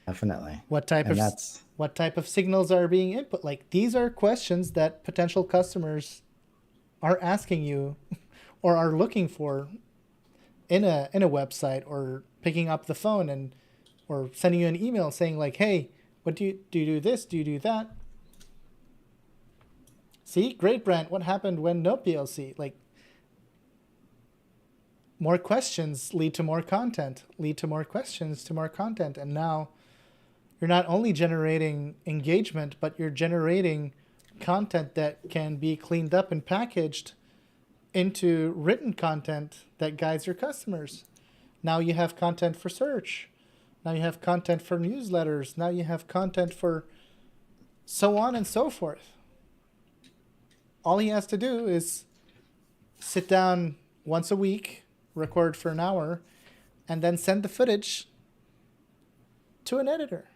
Definitely. What type of signals are being input? Like, these are questions that potential customers are asking you or are looking for in a website, or picking up the phone and or sending you an email saying like, hey, what do you do this? Do you do that? See, great, Brant. What happened when no PLC? Like, more questions lead to more content, lead to more questions to more content. And now you're not only generating engagement, but you're generating content that can be cleaned up and packaged into written content that guides your customers. Now you have content for search. Now you have content for newsletters. Now you have content for so on and so forth. All he has to do is sit down once a week, record for an hour, and then send the footage to an editor.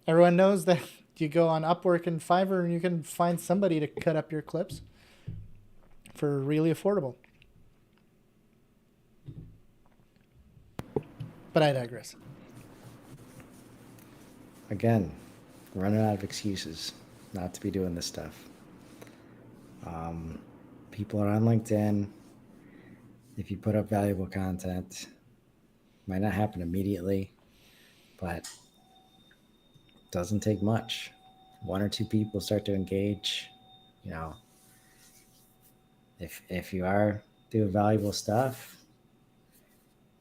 Everyone knows that you go on Upwork and Fiverr and you can find somebody to cut up your clips for really affordable. But I digress. Again, running out of excuses not to be doing this stuff. People are on LinkedIn. If you put up valuable content, might not happen immediately, but it doesn't take much. One or two people start to engage. You know, if you are doing valuable stuff,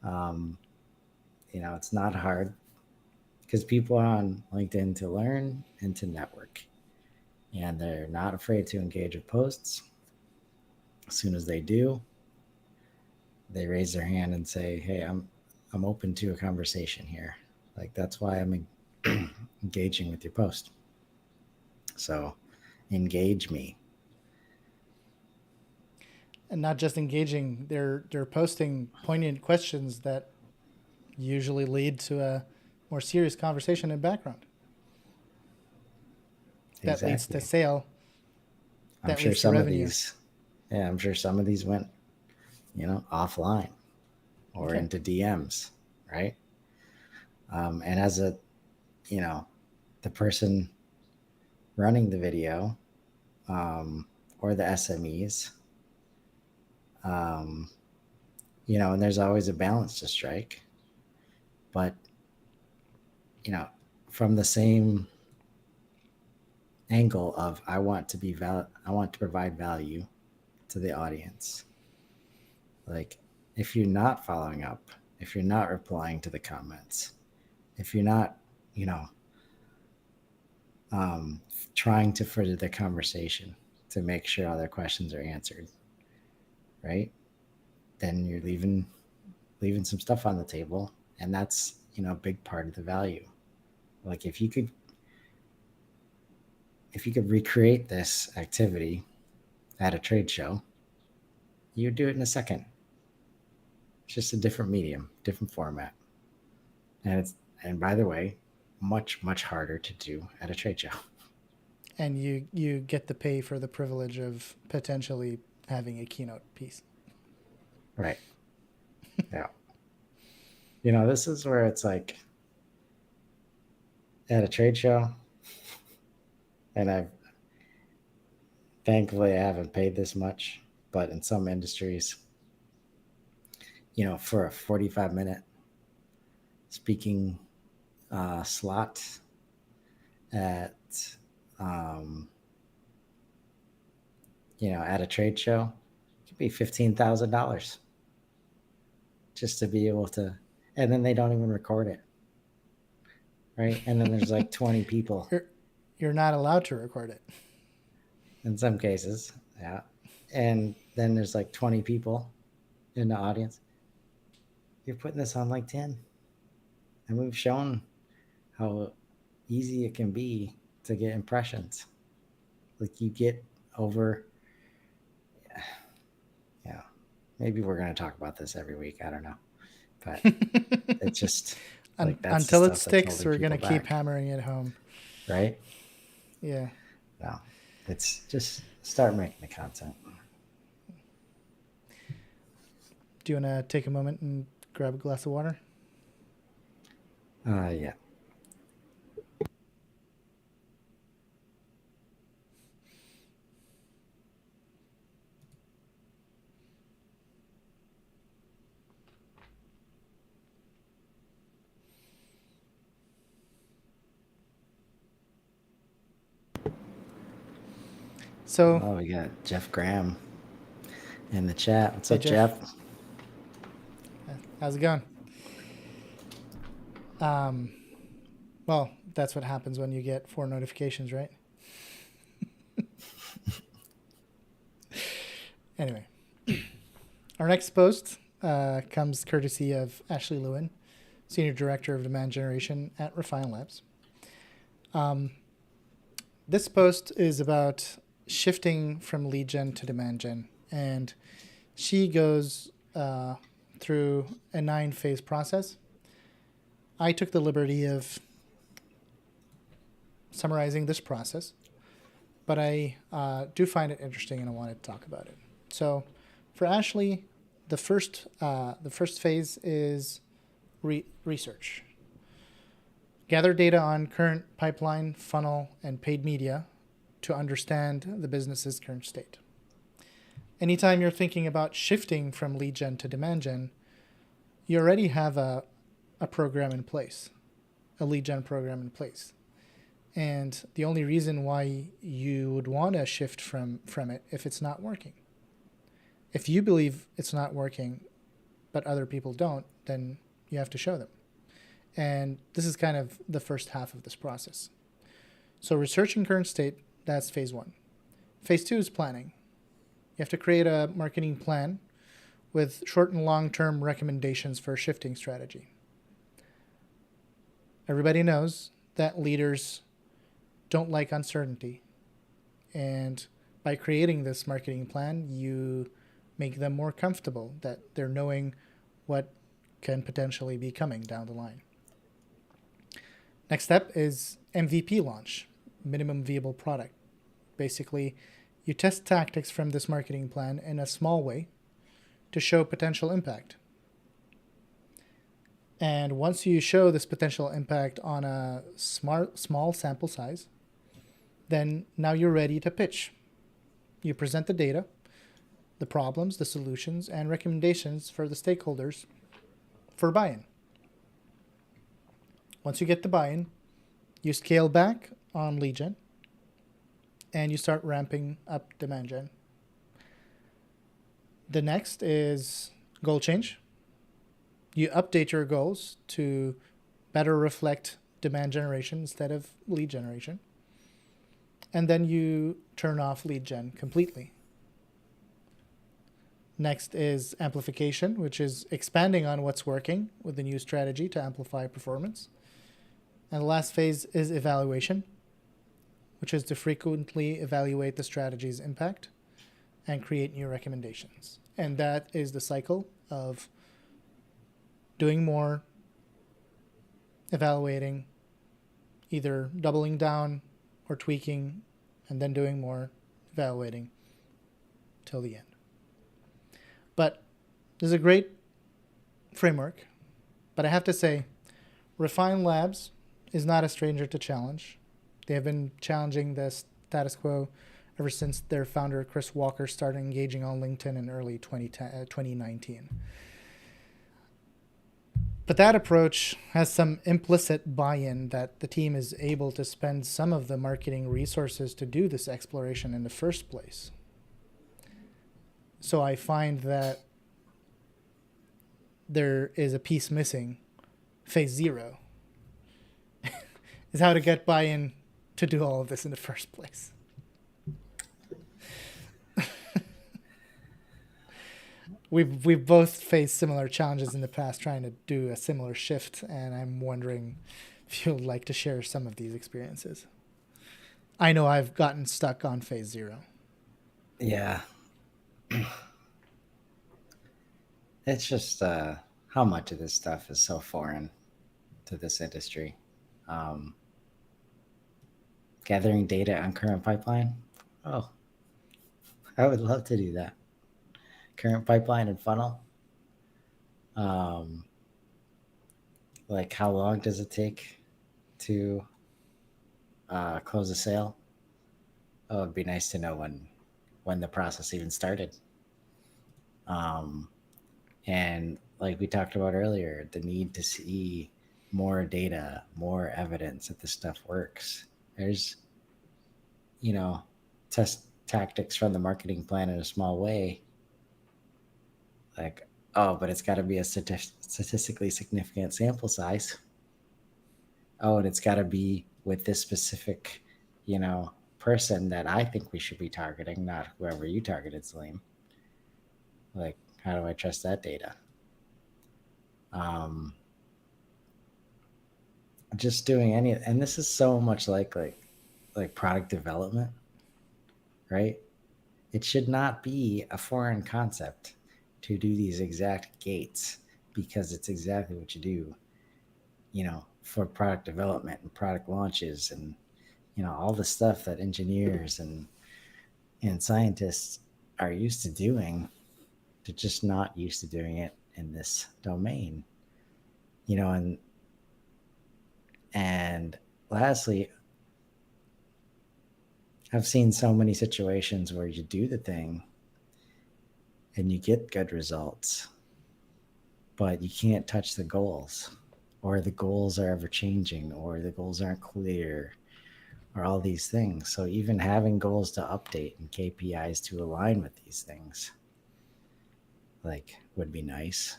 you know, it's not hard because people are on LinkedIn to learn and to network, and they're not afraid to engage with posts. As soon as they do, they raise their hand and say, hey, I'm open to a conversation here. Like, that's why I'm engaging with your post. So engage me. And not just engaging, they're posting poignant questions that usually lead to a more serious conversation in background. That leads to Exactly. sale. I'm That sure leads to some of revenue. these, yeah, I'm sure some of these went, offline or Okay. into DMs, right? And as a, the person running the video, or the SMEs, um, and there's always a balance to strike. But, from the same angle of I want to provide value to the audience. Like, if you're not following up, if you're not replying to the comments, if you're not, you know, trying to further the conversation to make sure all their questions are answered, right? Then you're leaving some stuff on the table, and that's a big part of the value. Like, if you could recreate this activity at a trade show, you would do it in a second. It's just a different medium, different format, and by the way, much harder to do at a trade show. And you get to pay for the privilege of potentially having a keynote piece. Right. Yeah. This is where it's like at a trade show, and thankfully I haven't paid this much, but in some industries, for a 45-minute speaking slot at at a trade show, it could be $15,000 just to be able to, and then they don't even record it, right? And then there's like 20 people. You're not allowed to record it. In some cases, yeah. And then there's like 20 people in the audience. You're putting this on LinkedIn. And we've shown how easy it can be to get impressions. Like, you get over, yeah. Maybe we're going to talk about this every week. I don't know. But it's just like, that's until it sticks, we're going to keep hammering it home. Right? Yeah. No. It's just start making the content. Do you want to take a moment and grab a glass of water? Yeah. So, we got Jeff Graham in the chat. What's up, Jeff? How's it going? Well, that's what happens when you get 4 notifications, right? Anyway, our next post comes courtesy of Ashley Lewin, Senior Director of Demand Generation at Refine Labs. This post is about shifting from lead gen to demand gen, and she goes through a 9-phase process. I took the liberty of summarizing this process, but I do find it interesting and I wanted to talk about it. So, for Ashley, the first phase is research. Gather data on current pipeline, funnel, and paid media to understand the business's current state. Anytime you're thinking about shifting from lead gen to demand gen, you already have a program in place, a lead gen program in place. And the only reason why you would want to shift from it if it's not working. If you believe it's not working, but other people don't, then you have to show them. And this is kind of the first half of this process. So researching current state, that's phase 1. Phase 2 is planning. You have to create a marketing plan with short and long-term recommendations for a shifting strategy. Everybody knows that leaders don't like uncertainty. And by creating this marketing plan, you make them more comfortable that they're knowing what can potentially be coming down the line. Next step is MVP launch, minimum viable product. Basically, you test tactics from this marketing plan in a small way to show potential impact. And once you show this potential impact on a small sample size, then now you're ready to pitch. You present the data, the problems, the solutions, and recommendations for the stakeholders for buy-in. Once you get the buy-in, you scale back on lead gen and you start ramping up demand gen. The next is goal change. You update your goals to better reflect demand generation instead of lead generation. And then you turn off lead gen completely. Next is amplification, which is expanding on what's working with the new strategy to amplify performance. And the last phase is evaluation, which is to frequently evaluate the strategy's impact and create new recommendations. And that is the cycle of doing more, evaluating, either doubling down or tweaking, and then doing more, evaluating till the end. But there's a great framework, but I have to say, Refine Labs is not a stranger to challenge. They have been challenging the status quo ever since their founder, Chris Walker, started engaging on LinkedIn in early 2019. But that approach has some implicit buy-in that the team is able to spend some of the marketing resources to do this exploration in the first place. So I find that there is a piece missing. Phase 0 is how to get buy-in to do all of this in the first place. We've both faced similar challenges in the past trying to do a similar shift, and I'm wondering if you'd like to share some of these experiences. I know I've gotten stuck on phase 0. Yeah. It's just how much of this stuff is so foreign to this industry. Gathering data on current pipeline. Oh, I would love to do that. Current pipeline and funnel. Like how long does it take to close a sale? Oh, it'd be nice to know when the process even started. And like we talked about earlier, the need to see more data, more evidence that this stuff works. There's, test tactics from the marketing plan in a small way. Like, oh, but it's got to be a statistically significant sample size. Oh, and it's got to be with this specific, person that I think we should be targeting, not whoever you targeted, Salim. Like, how do I trust that data? Just doing and this is so much like product development, right? It should not be a foreign concept to do these exact gates because it's exactly what you do, for product development and product launches and, all the stuff that engineers and scientists are used to doing. They're just not used to doing it in this domain, and lastly, I've seen so many situations where you do the thing and you get good results, but you can't touch the goals, or the goals are ever changing, or the goals aren't clear, or all these things. So even having goals to update and KPIs to align with these things, would be nice.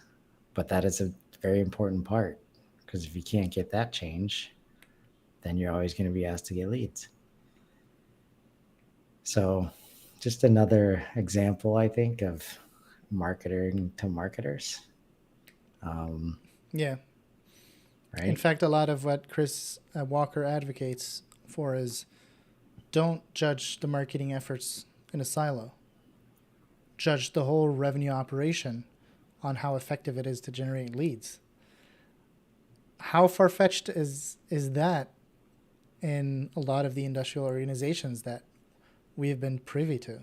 But that is a very important part, because if you can't get that change, then you're always going to be asked to get leads. So just another example, I think, of marketing to marketers. Yeah. Right. In fact, a lot of what Chris Walker advocates for is don't judge the marketing efforts in a silo. Judge the whole revenue operation on how effective it is to generate leads. How far-fetched is that in a lot of the industrial organizations that we have been privy to?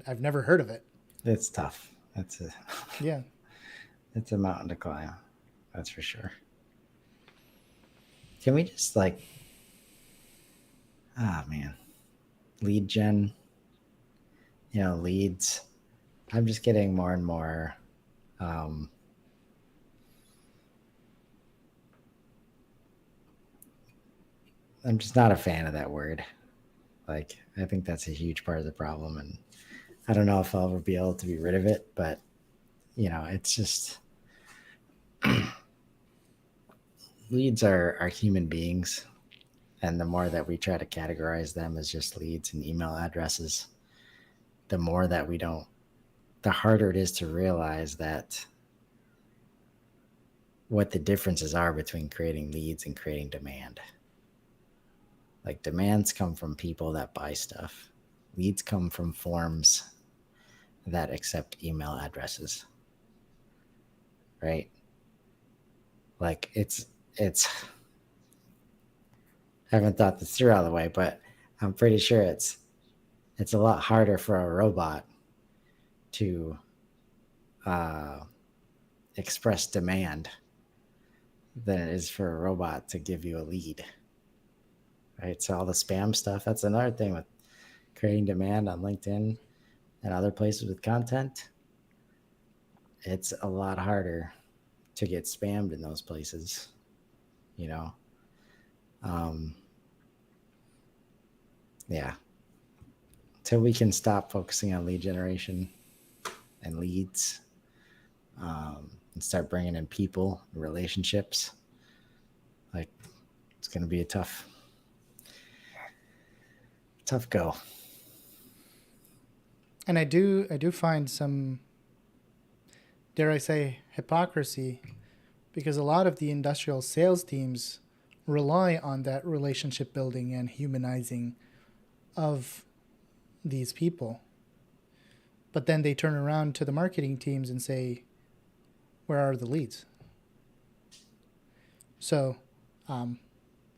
I've never heard of it. It's tough. Yeah. It's a mountain to climb. That's for sure. Can we just like, lead gen, leads. I'm just getting more and more, I'm just not a fan of that word. Like, I think that's a huge part of the problem. And I don't know if I'll ever be able to be rid of it, but it's just, leads are human beings. And the more that we try to categorize them as just leads and email addresses, the more that the harder it is to realize that what the differences are between creating leads and creating demand. Like, demands come from people that buy stuff. Leads come from forms that accept email addresses. Right? Like, it's I haven't thought this through all the way, but I'm pretty sure it's a lot harder for a robot to express demand than it is for a robot to give you a lead. Right? So all the spam stuff, that's another thing with creating demand on LinkedIn and other places with content. It's a lot harder to get spammed in those places, yeah. Until we can stop focusing on lead generation and leads, and start bringing in people and relationships, like, it's going to be a tough go. And I do find some, dare I say, hypocrisy, because a lot of the industrial sales teams rely on that relationship building and humanizing of these people. But then they turn around to the marketing teams and say, where are the leads? So I'm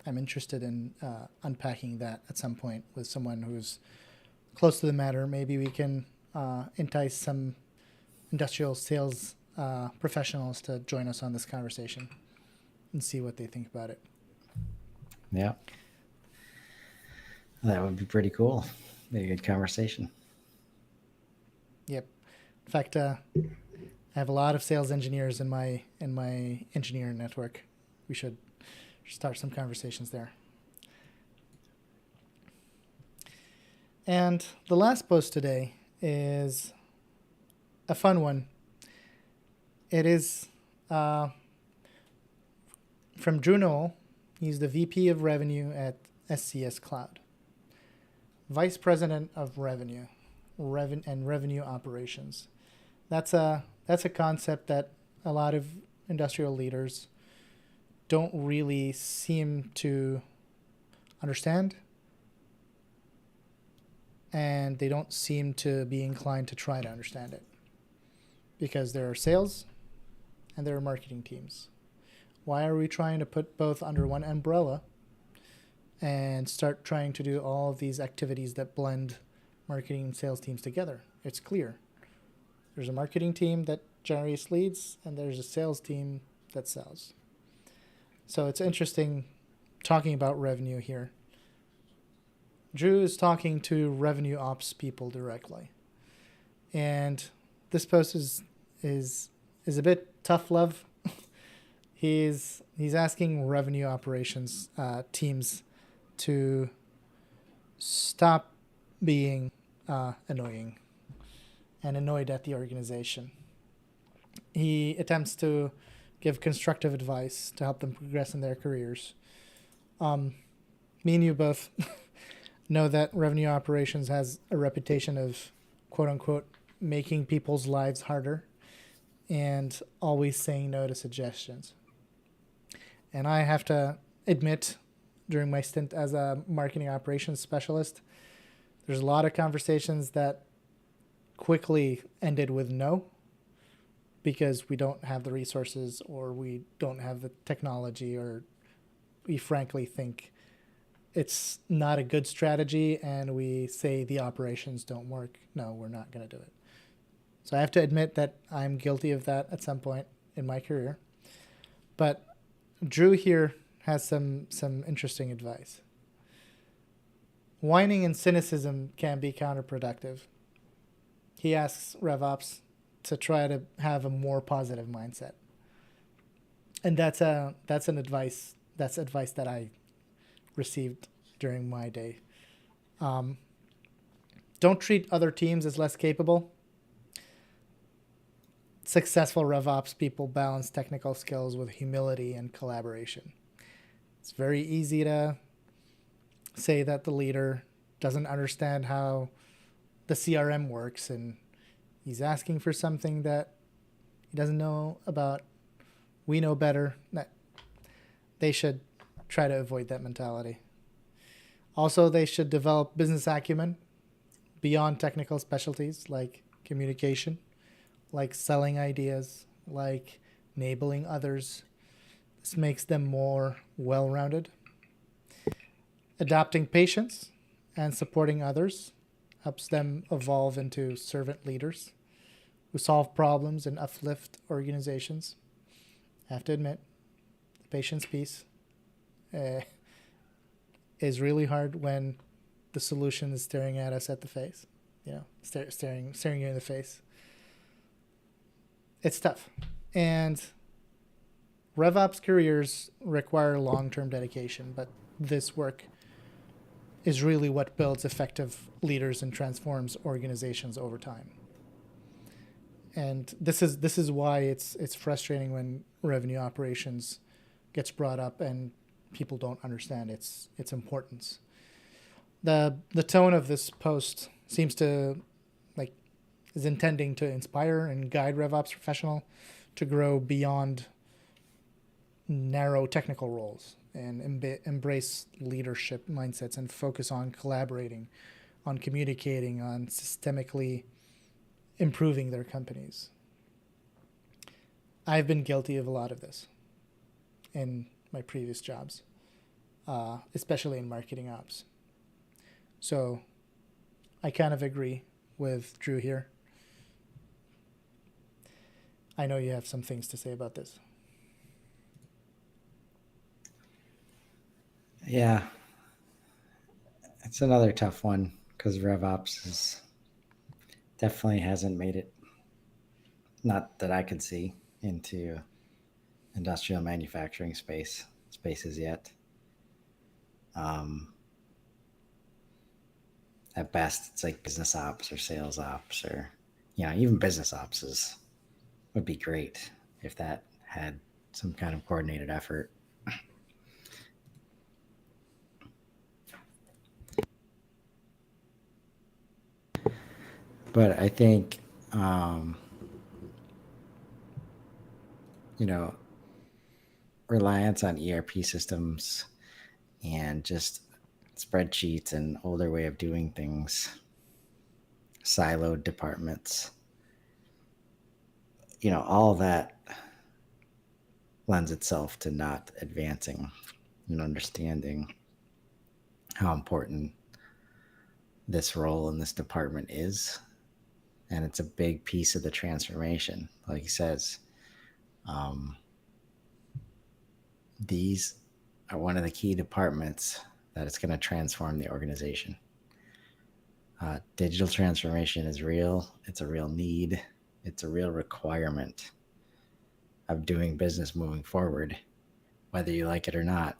interested in unpacking that at some point with someone who's close to the matter. Maybe we can entice some industrial sales professionals to join us on this conversation and see what they think about it. Yeah. That would be pretty cool. Be a good conversation. Yep. In fact, I have a lot of sales engineers in my engineer network. We should start some conversations there. And the last post today is a fun one. It is from Drew Noel. He's the VP of Revenue at SCS Cloud. Vice President of Revenue and Revenue Operations. That's a concept that a lot of industrial leaders don't really seem to understand, and they don't seem to be inclined to try to understand it, because there are sales and there are marketing teams. Why are we trying to put both under one umbrella and start trying to do all of these activities that blend marketing and sales teams together? It's clear. There's a marketing team that generates leads, and there's a sales team that sells. So it's interesting talking about revenue here. Drew is talking to revenue ops people directly. And this post is a bit tough love. He's asking revenue operations teams to stop being annoying and annoyed at the organization. He attempts to give constructive advice to help them progress in their careers. Me and you both know that revenue operations has a reputation of, quote unquote, making people's lives harder and always saying no to suggestions. And I have to admit during my stint as a marketing operations specialist, there's a lot of conversations that quickly ended with no because we don't have the resources or we don't have the technology or we frankly think it's not a good strategy and we say the operations don't work. No, we're not going to do it. So I have to admit that I'm guilty of that at some point in my career. But Drew here has some interesting advice. Whining and cynicism can be counterproductive. He asks RevOps to try to have a more positive mindset. And that's advice that I received during my day. Don't treat other teams as less capable. Successful RevOps people balance technical skills with humility and collaboration. It's very easy to say that the leader doesn't understand how the CRM works and he's asking for something that he doesn't know about. We know better. They should try to avoid that mentality. Also, they should develop business acumen beyond technical specialties like communication, like selling ideas, like enabling others. This makes them more well-rounded. Adopting patience and supporting others helps them evolve into servant leaders who solve problems and uplift organizations. I have to admit, the patience piece is really hard when the solution is staring at us at the face, staring you in the face. It's tough. And RevOps careers require long-term dedication, but this work is really what builds effective leaders and transforms organizations over time. And this is why it's frustrating when revenue operations gets brought up and people don't understand its importance. The tone of this post seems to is intending to inspire and guide RevOps professional to grow beyond narrow technical roles and embrace leadership mindsets and focus on collaborating, on communicating, on systemically improving their companies. I've been guilty of a lot of this in my previous jobs, especially in marketing ops. So I kind of agree with Drew here. I know you have some things to say about this. Yeah, it's another tough one because RevOps definitely hasn't made it, not that I could see, into industrial manufacturing spaces yet. At best, it's like business ops or sales ops, or even business ops would be great if that had some kind of coordinated effort. But I think, reliance on ERP systems and just spreadsheets and older way of doing things, siloed departments, all that lends itself to not advancing and understanding how important this role in this department is. And it's a big piece of the transformation. Like he says, these are one of the key departments that it's going to transform the organization. Digital transformation is real. It's a real need. It's a real requirement of doing business moving forward, whether you like it or not.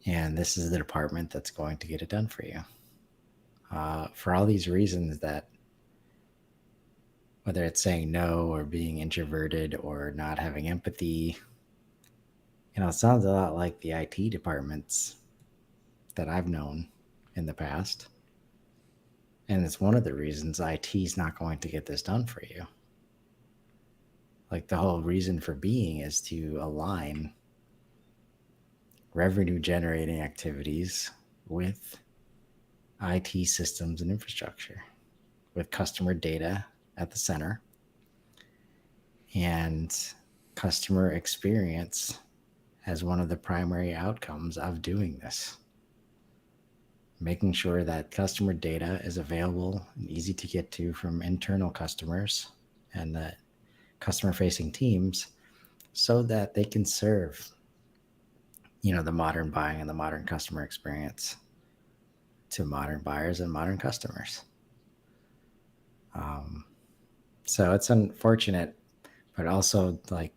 And this is the department that's going to get it done for you. For all these reasons that, whether it's saying no or being introverted or not having empathy, it sounds a lot like the IT departments that I've known in the past. And it's one of the reasons IT is not going to get this done for you. Like, the whole reason for being is to align revenue generating activities with IT systems and infrastructure, with customer data at the center and customer experience as one of the primary outcomes of doing this. Making sure that customer data is available and easy to get to from internal customers and the customer facing teams so that they can serve, the modern buying and the modern customer experience to modern buyers and modern customers. So it's unfortunate, but also like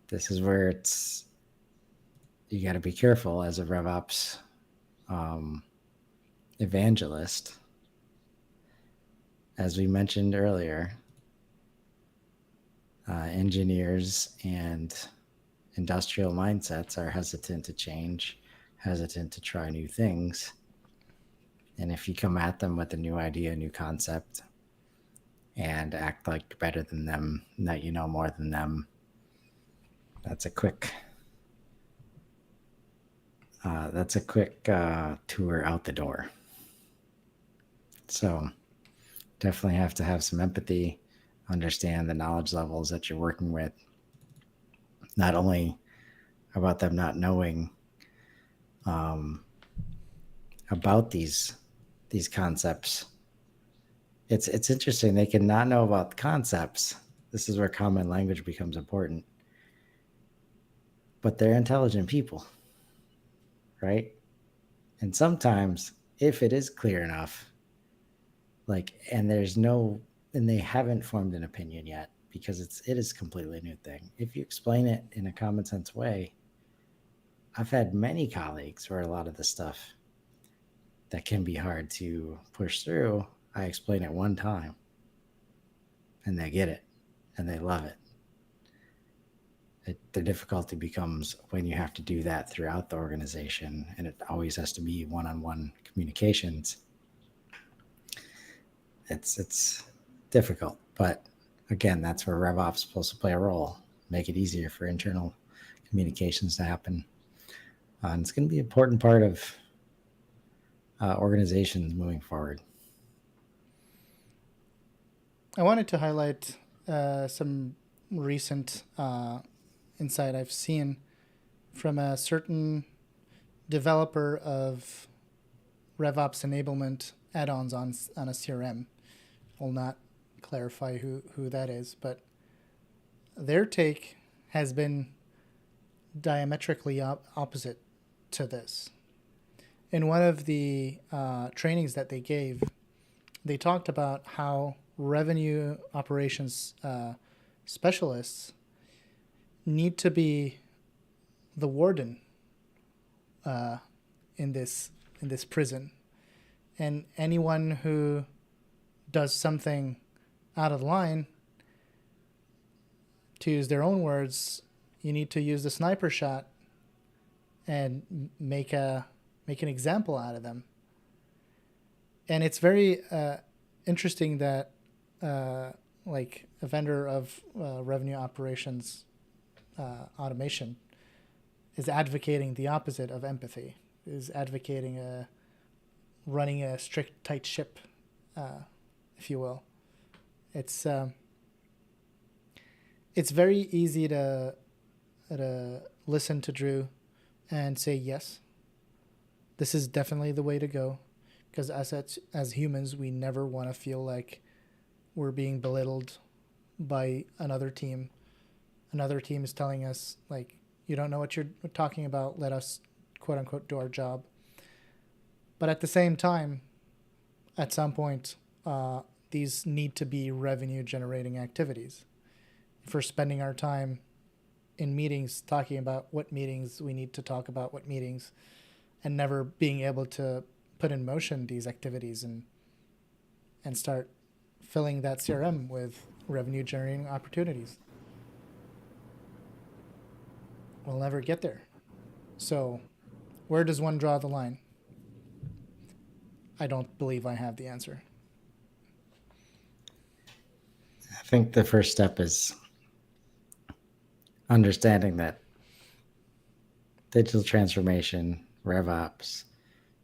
this is where you got to be careful as a RevOps evangelist. As we mentioned earlier, engineers and industrial mindsets are hesitant to change, hesitant to try new things. And if you come at them with a new idea, a new concept, and act like you're better than them, that you know more than them, that's a quick tour out the door. So definitely have to have some empathy, understand the knowledge levels that you're working with, not only about them not knowing about these concepts. It's interesting. They can not know about the concepts. This is where common language becomes important. But they're intelligent people, right? And sometimes, if it is clear enough, and they haven't formed an opinion yet because it is completely a new thing. If you explain it in a common sense way, I've had many colleagues where a lot of the stuff that can be hard to push through, I explain it one time and they get it and they love it. The difficulty becomes when you have to do that throughout the organization, and it always has to be one-on-one communications. It's difficult, but again, that's where RevOps is supposed to play a role, make it easier for internal communications to happen. And it's going to be an important part of organizations moving forward. I wanted to highlight some recent insight I've seen from a certain developer of RevOps enablement add-ons on a CRM. I'll not clarify who that is, but their take has been diametrically opposite to this. In one of the trainings that they gave, they talked about how revenue operations specialists need to be the warden in this prison, and anyone who does something out of line, to use their own words, you need to use the sniper shot and make an example out of them. And it's very interesting that like a vendor of revenue operations automation is advocating the opposite of empathy, is advocating running a strict, tight ship, if you will. It's very easy to listen to Drew and say, yes, this is definitely the way to go. Because as humans, we never want to feel like we're being belittled by another team. Another team is telling us, like, you don't know what you're talking about. Let us, quote unquote, do our job. But at the same time, at some point, these need to be revenue generating activities. If we're spending our time in meetings talking about what meetings we need to talk about, what meetings, and never being able to put in motion these activities and start filling that CRM with revenue generating opportunities, we'll never get there. So where does one draw the line? I don't believe I have the answer. I think the first step is understanding that digital transformation, RevOps,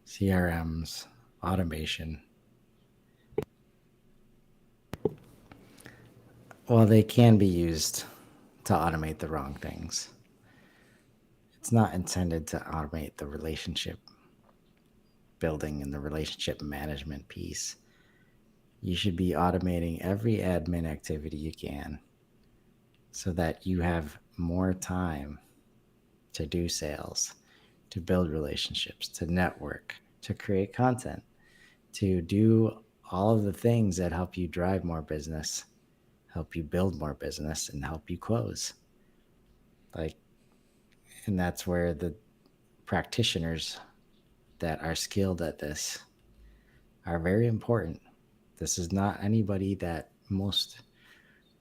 CRMs, automation. Well, they can be used to automate the wrong things. It's not intended to automate the relationship building and the relationship management piece. You should be automating every admin activity you can so that you have more time to do sales, to build relationships, to network, to create content, to do all of the things that help you drive more business, help you build more business, and help you close. And that's where the practitioners that are skilled at this are very important. This is not anybody that most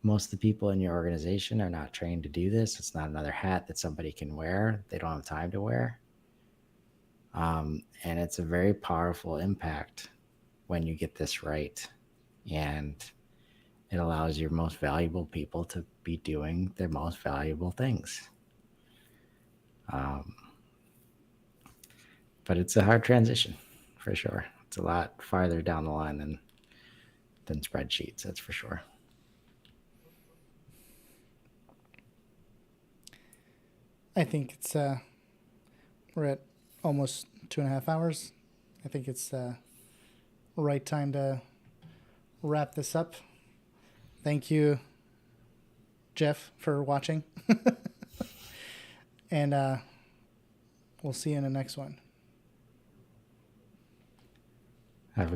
of the people in your organization are not trained to do this. It's not another hat that somebody can wear. They don't have time to wear. And it's a very powerful impact when you get this right. And it allows your most valuable people to be doing their most valuable things. But it's a hard transition for sure. It's a lot farther down the line than spreadsheets, that's for sure. I think it's we're at almost 2.5 hours. I think it's right time to wrap this up. Thank you, Jeff, for watching. And we'll see you in the next one. Have a good